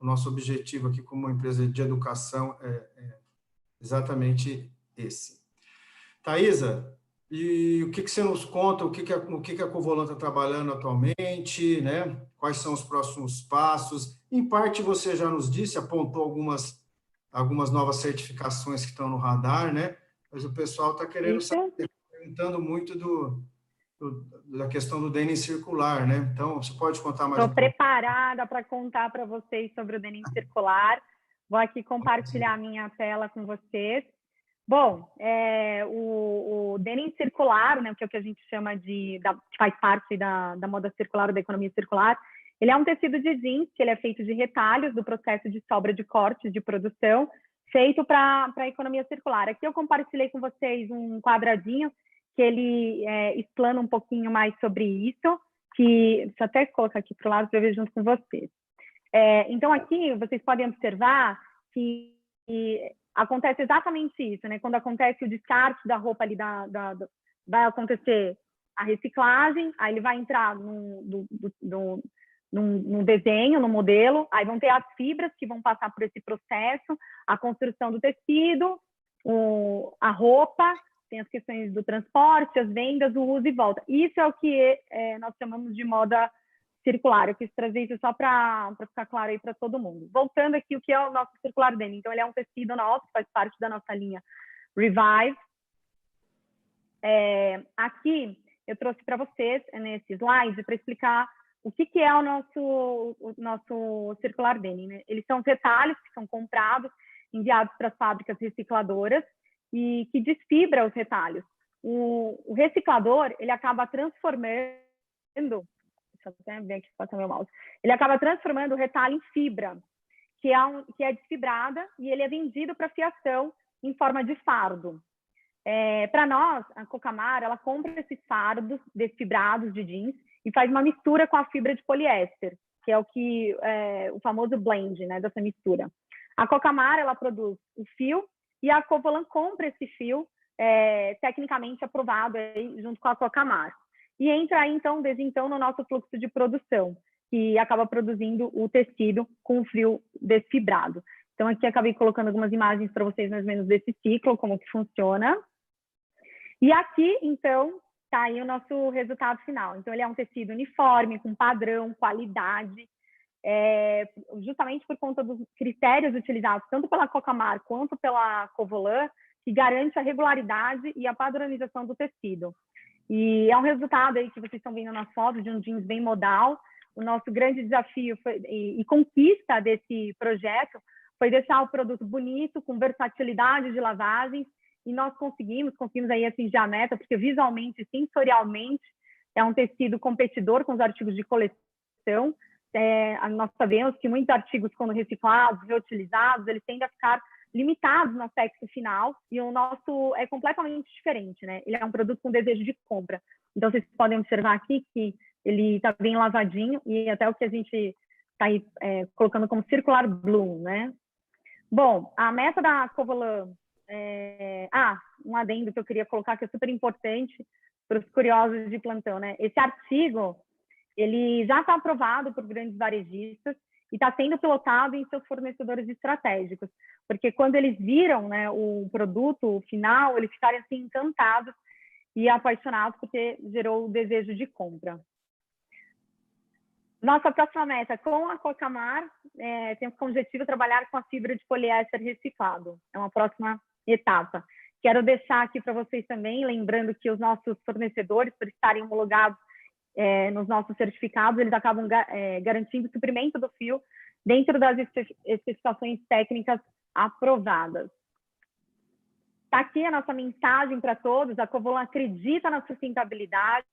o nosso objetivo aqui como empresa de educação é exatamente esse. Thaisa, e o que você nos conta, o que a Covolan está trabalhando atualmente, né? Quais são os próximos passos? Em parte, você já nos disse, apontou algumas novas certificações que estão no radar, né? Mas o pessoal está querendo saber, perguntando muito da questão do denim circular, né? Então, você pode contar mais um pouco? Estou preparada para contar para vocês sobre o denim circular. Vou aqui compartilhar a minha tela com vocês. Bom, o denim circular, né, que é o que a gente chama que faz parte da moda circular, da economia circular, ele é um tecido de jeans, que ele é feito de retalhos do processo de sobra de cortes de produção, feito para a economia circular. Aqui eu compartilhei com vocês um quadradinho que ele explana um pouquinho mais sobre isso, que deixa eu até colocar aqui para o lado para eu ver junto com vocês. Então, aqui vocês podem observar que acontece exatamente isso, né? Quando acontece o descarte da roupa ali, vai acontecer a reciclagem, aí ele vai entrar no desenho, no modelo, aí vão ter as fibras que vão passar por esse processo, a construção do tecido, a roupa, tem as questões do transporte, as vendas, o uso e volta. Isso é o que nós chamamos de moda circular. Eu quis trazer isso só para ficar claro aí para todo mundo. Voltando aqui, o que é o nosso circular denim? Então, ele é um tecido nosso, faz parte da nossa linha Revive. Aqui, eu trouxe para vocês, nesse slide, para explicar o que é o nosso circular denim, né? Eles são retalhos que são comprados, enviados para as fábricas recicladoras e que desfibra os retalhos. O reciclador, ele acaba transformando... Deixa eu até ver aqui, passar meu mouse. Ele acaba transformando o retalho em fibra, que é desfibrada, e ele é vendido para fiação em forma de fardo. Para nós, a Cocamar, ela compra esses fardos desfibrados de jeans e faz uma mistura com a fibra de poliéster, que é o famoso blend, né, dessa mistura. A Cocamar, ela produz o fio e a Covolan compra esse fio tecnicamente aprovado aí, junto com a Cocamar. E entra aí, então, desde então, no nosso fluxo de produção, que acaba produzindo o tecido com o fio desfibrado. Então, aqui acabei colocando algumas imagens para vocês, mais ou menos, desse ciclo, como que funciona. E aqui, então, está aí o nosso resultado final. Então, ele é um tecido uniforme, com padrão, qualidade, justamente por conta dos critérios utilizados, tanto pela Cocamar quanto pela Covolan, que garante a regularidade e a padronização do tecido. E é um resultado aí que vocês estão vendo nas fotos de um jeans bem modal. O nosso grande desafio e conquista desse projeto foi deixar o produto bonito, com versatilidade de lavagens, e nós conseguimos aí atingir a meta, porque visualmente e sensorialmente é um tecido competidor com os artigos de coleção. Nós sabemos que muitos artigos, quando reciclados, reutilizados, eles tendem a ficar limitados no aspecto final, e o nosso é completamente diferente, né? Ele é um produto com desejo de compra. Então, vocês podem observar aqui que ele está bem lavadinho, e até o que a gente está aí colocando como circular blue, né? Bom, a meta da Covolan... um adendo que eu queria colocar, que é super importante para os curiosos de plantão, né? Esse artigo, ele já está aprovado por grandes varejistas e está sendo pilotado em seus fornecedores estratégicos, porque quando eles viram, né, o produto final, eles ficaram assim encantados e apaixonados, porque gerou o desejo de compra. Nossa próxima meta, com a Cocamar, temos como objetivo trabalhar com a fibra de poliéster reciclado. É uma próxima etapa, Quero deixar aqui para vocês também, lembrando que os nossos fornecedores, por estarem homologados nos nossos certificados, eles acabam garantindo o suprimento do fio dentro das especificações técnicas aprovadas. Está aqui a nossa mensagem para todos. A Covolon acredita na sustentabilidade.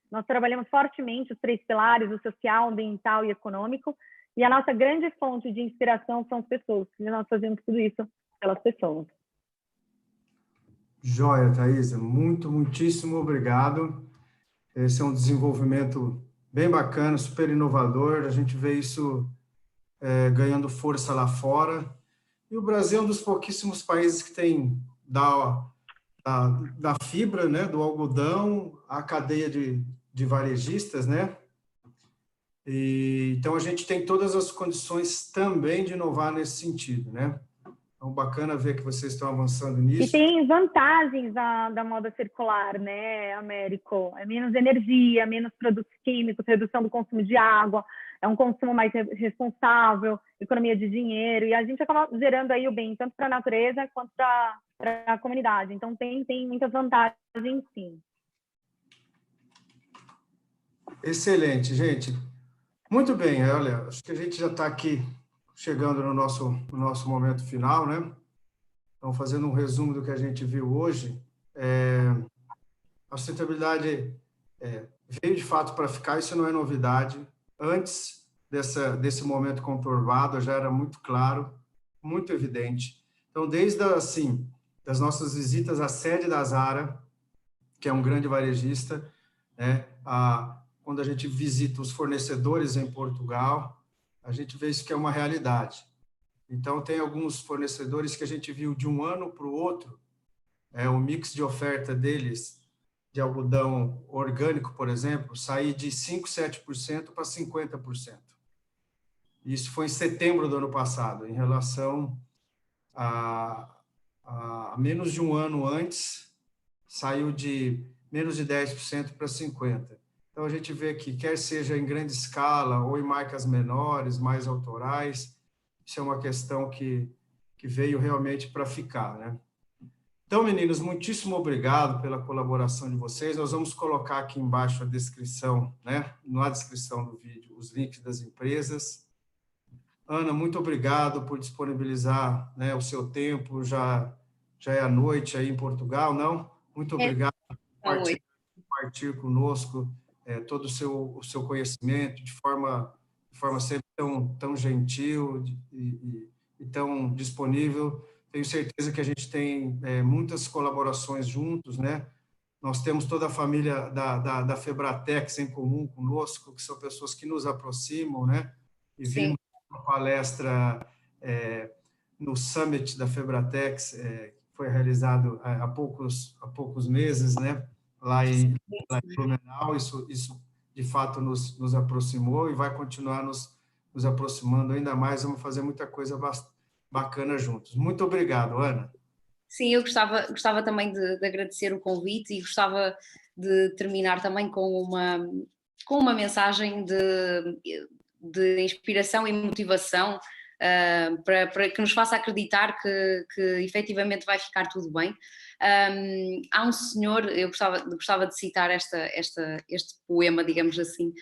Nós trabalhamos fortemente os 3 pilares, o social, ambiental e econômico. E a nossa grande fonte de inspiração são as pessoas. E nós fazemos tudo isso pelas pessoas. Joia, Thaisa. Muitíssimo obrigado. Esse é um desenvolvimento bem bacana, super inovador. A gente vê isso ganhando força lá fora. E o Brasil é um dos pouquíssimos países que tem da fibra, né, do algodão, a cadeia de varejistas, né? Então, a gente tem todas as condições também de inovar nesse sentido, né? Então, bacana ver que vocês estão avançando nisso. E tem vantagens da moda circular, né, Américo? É menos energia, menos produtos químicos, redução do consumo de água, é um consumo mais responsável, economia de dinheiro, e a gente acaba gerando aí o bem, tanto para a natureza quanto para a comunidade. Então, tem muitas vantagens, sim. Excelente, gente. Muito bem, olha, acho que a gente já está aqui chegando no nosso momento final, né? Então, fazendo um resumo do que a gente viu hoje, a sustentabilidade veio de fato para ficar, isso não é novidade. Antes desse momento conturbado, já era muito claro, muito evidente. Então, desde das nossas visitas à sede da Zara, que é um grande varejista, né? Quando a gente visita os fornecedores em Portugal, a gente vê isso que é uma realidade. Então, tem alguns fornecedores que a gente viu de um ano para o outro, o mix de oferta deles, de algodão orgânico, por exemplo, sair de 5%, 7% para 50%. Isso foi em setembro do ano passado, em relação a menos de um ano antes, saiu de menos de 10% para 50%. Então, a gente vê que, quer seja em grande escala ou em marcas menores, mais autorais, isso é uma questão que veio realmente para ficar, né? Então, meninos, muitíssimo obrigado pela colaboração de vocês. Nós vamos colocar aqui embaixo a descrição, né? Na descrição do vídeo, os links das empresas. Ana, muito obrigado por disponibilizar, né, o seu tempo. Já é a noite aí em Portugal, não? Muito obrigado por compartilhar conosco todo o seu conhecimento de forma sempre tão gentil e tão disponível. Tenho certeza que a gente tem muitas colaborações juntos, né? Nós temos toda a família da Febratex em comum conosco, que são pessoas que nos aproximam, né? E vimos uma palestra no Summit da Febratex, que foi realizado há poucos meses, né? Lá em Blumenau. Isso de fato nos aproximou e vai continuar nos aproximando ainda mais. Vamos fazer muita coisa bacana juntos. Muito obrigado, Ana. Sim, eu gostava também de agradecer o convite e gostava de terminar também com uma mensagem de inspiração e motivação para que nos faça acreditar que efetivamente vai ficar tudo bem. Há um senhor, eu gostava de citar este poema, digamos assim,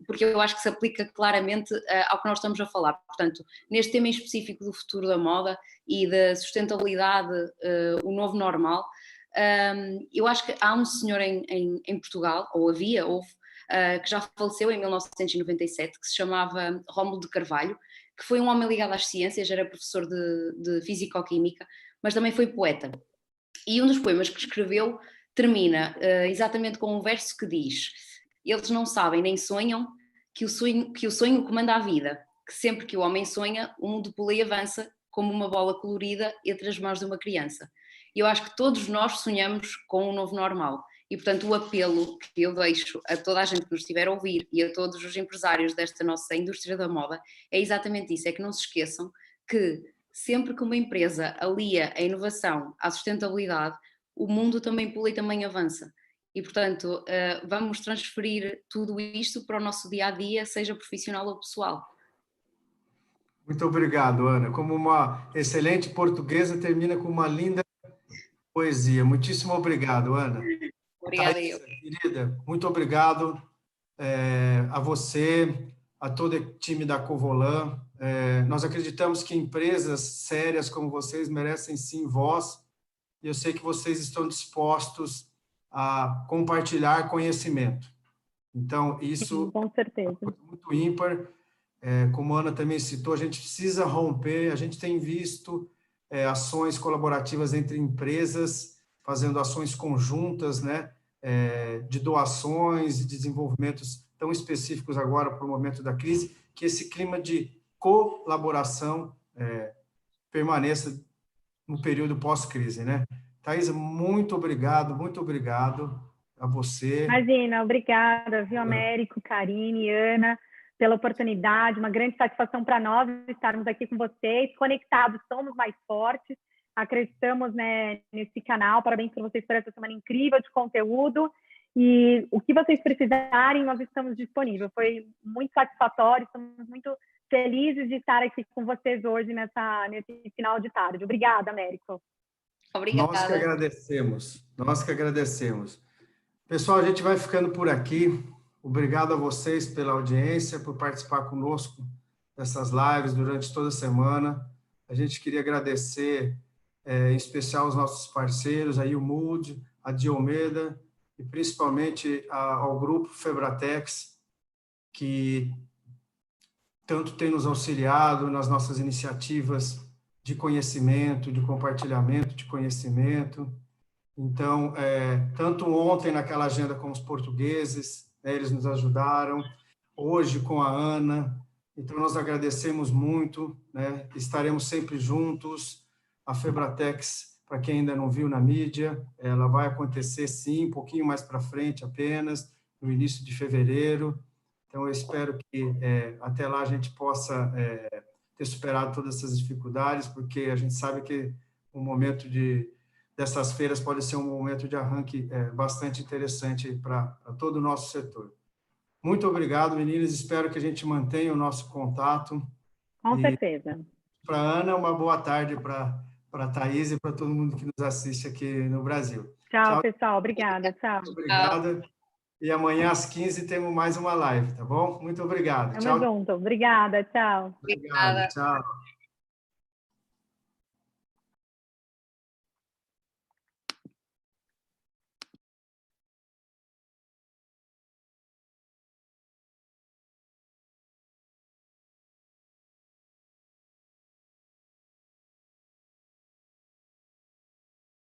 porque eu acho que se aplica claramente ao que nós estamos a falar. Portanto, neste tema em específico do futuro da moda e da sustentabilidade, o novo normal, eu acho que há um senhor em Portugal, houve, que já faleceu em 1997, que se chamava Rómulo de Carvalho, que foi um homem ligado às ciências, era professor de Físico-Química, mas também foi poeta. E um dos poemas que escreveu termina exatamente com um verso que diz: eles não sabem nem sonham que o sonho comanda a vida, que sempre que o homem sonha, o mundo pula e avança como uma bola colorida entre as mãos de uma criança. E eu acho que todos nós sonhamos com um novo normal. E, portanto, o apelo que eu deixo a toda a gente que nos estiver a ouvir e a todos os empresários desta nossa indústria da moda é exatamente isso, é que não se esqueçam que sempre que uma empresa alia a inovação à sustentabilidade, o mundo também pula e também avança. E, portanto, vamos transferir tudo isto para o nosso dia-a-dia, seja profissional ou pessoal. Muito obrigado, Ana. Como uma excelente portuguesa, termina com uma linda Poesia. Muitíssimo obrigado, Ana. Obrigada eu. Querida, muito obrigado a você, a todo o time da Covolan. Nós acreditamos que empresas sérias como vocês merecem sim voz, e eu sei que vocês estão dispostos a compartilhar conhecimento. Então, isso Sim, com certeza. é muito ímpar. Como a Ana também citou, a gente precisa romper, a gente tem visto ações colaborativas entre empresas, fazendo ações conjuntas, né, de doações e desenvolvimentos tão específicos agora para o momento da crise, que esse clima de colaboração permaneça no período pós-crise, né? Thaisa, muito obrigado a você. Imagina, obrigada, viu, Américo, Karine, Ana, pela oportunidade, uma grande satisfação para nós estarmos aqui com vocês, conectados, somos mais fortes, acreditamos, né, nesse canal, parabéns para vocês por essa semana incrível de conteúdo, e o que vocês precisarem, nós estamos disponíveis. Foi muito satisfatório, estamos muito felizes de estar aqui com vocês hoje nesse final de tarde. Obrigada, Américo. Obrigada. Nós que agradecemos. Pessoal, a gente vai ficando por aqui. Obrigado a vocês pela audiência, por participar conosco dessas lives durante toda a semana. A gente queria agradecer, em especial, os nossos parceiros, aí o Mood, a Diomeda, e principalmente ao grupo Febratex, que tanto tem nos auxiliado nas nossas iniciativas de conhecimento, de compartilhamento de conhecimento. Então, tanto ontem naquela agenda com os portugueses, né, eles nos ajudaram, hoje com a Ana, então nós agradecemos muito, né, estaremos sempre juntos. A Febratex, para quem ainda não viu na mídia, ela vai acontecer sim, um pouquinho mais para frente apenas, no início de fevereiro. Então, eu espero que até lá a gente possa ter superado todas essas dificuldades, porque a gente sabe que o momento dessas feiras pode ser um momento de arranque bastante interessante para todo o nosso setor. Muito obrigado, meninas. Espero que a gente mantenha o nosso contato. Com certeza. Para a Ana, uma boa tarde para a Thaís e para todo mundo que nos assiste aqui no Brasil. Tchau, pessoal. Obrigada. Tchau. Obrigada. E amanhã às 15 temos mais uma live, tá bom? Muito obrigado. Tamo junto. Obrigada. Tchau. Obrigado. Tchau.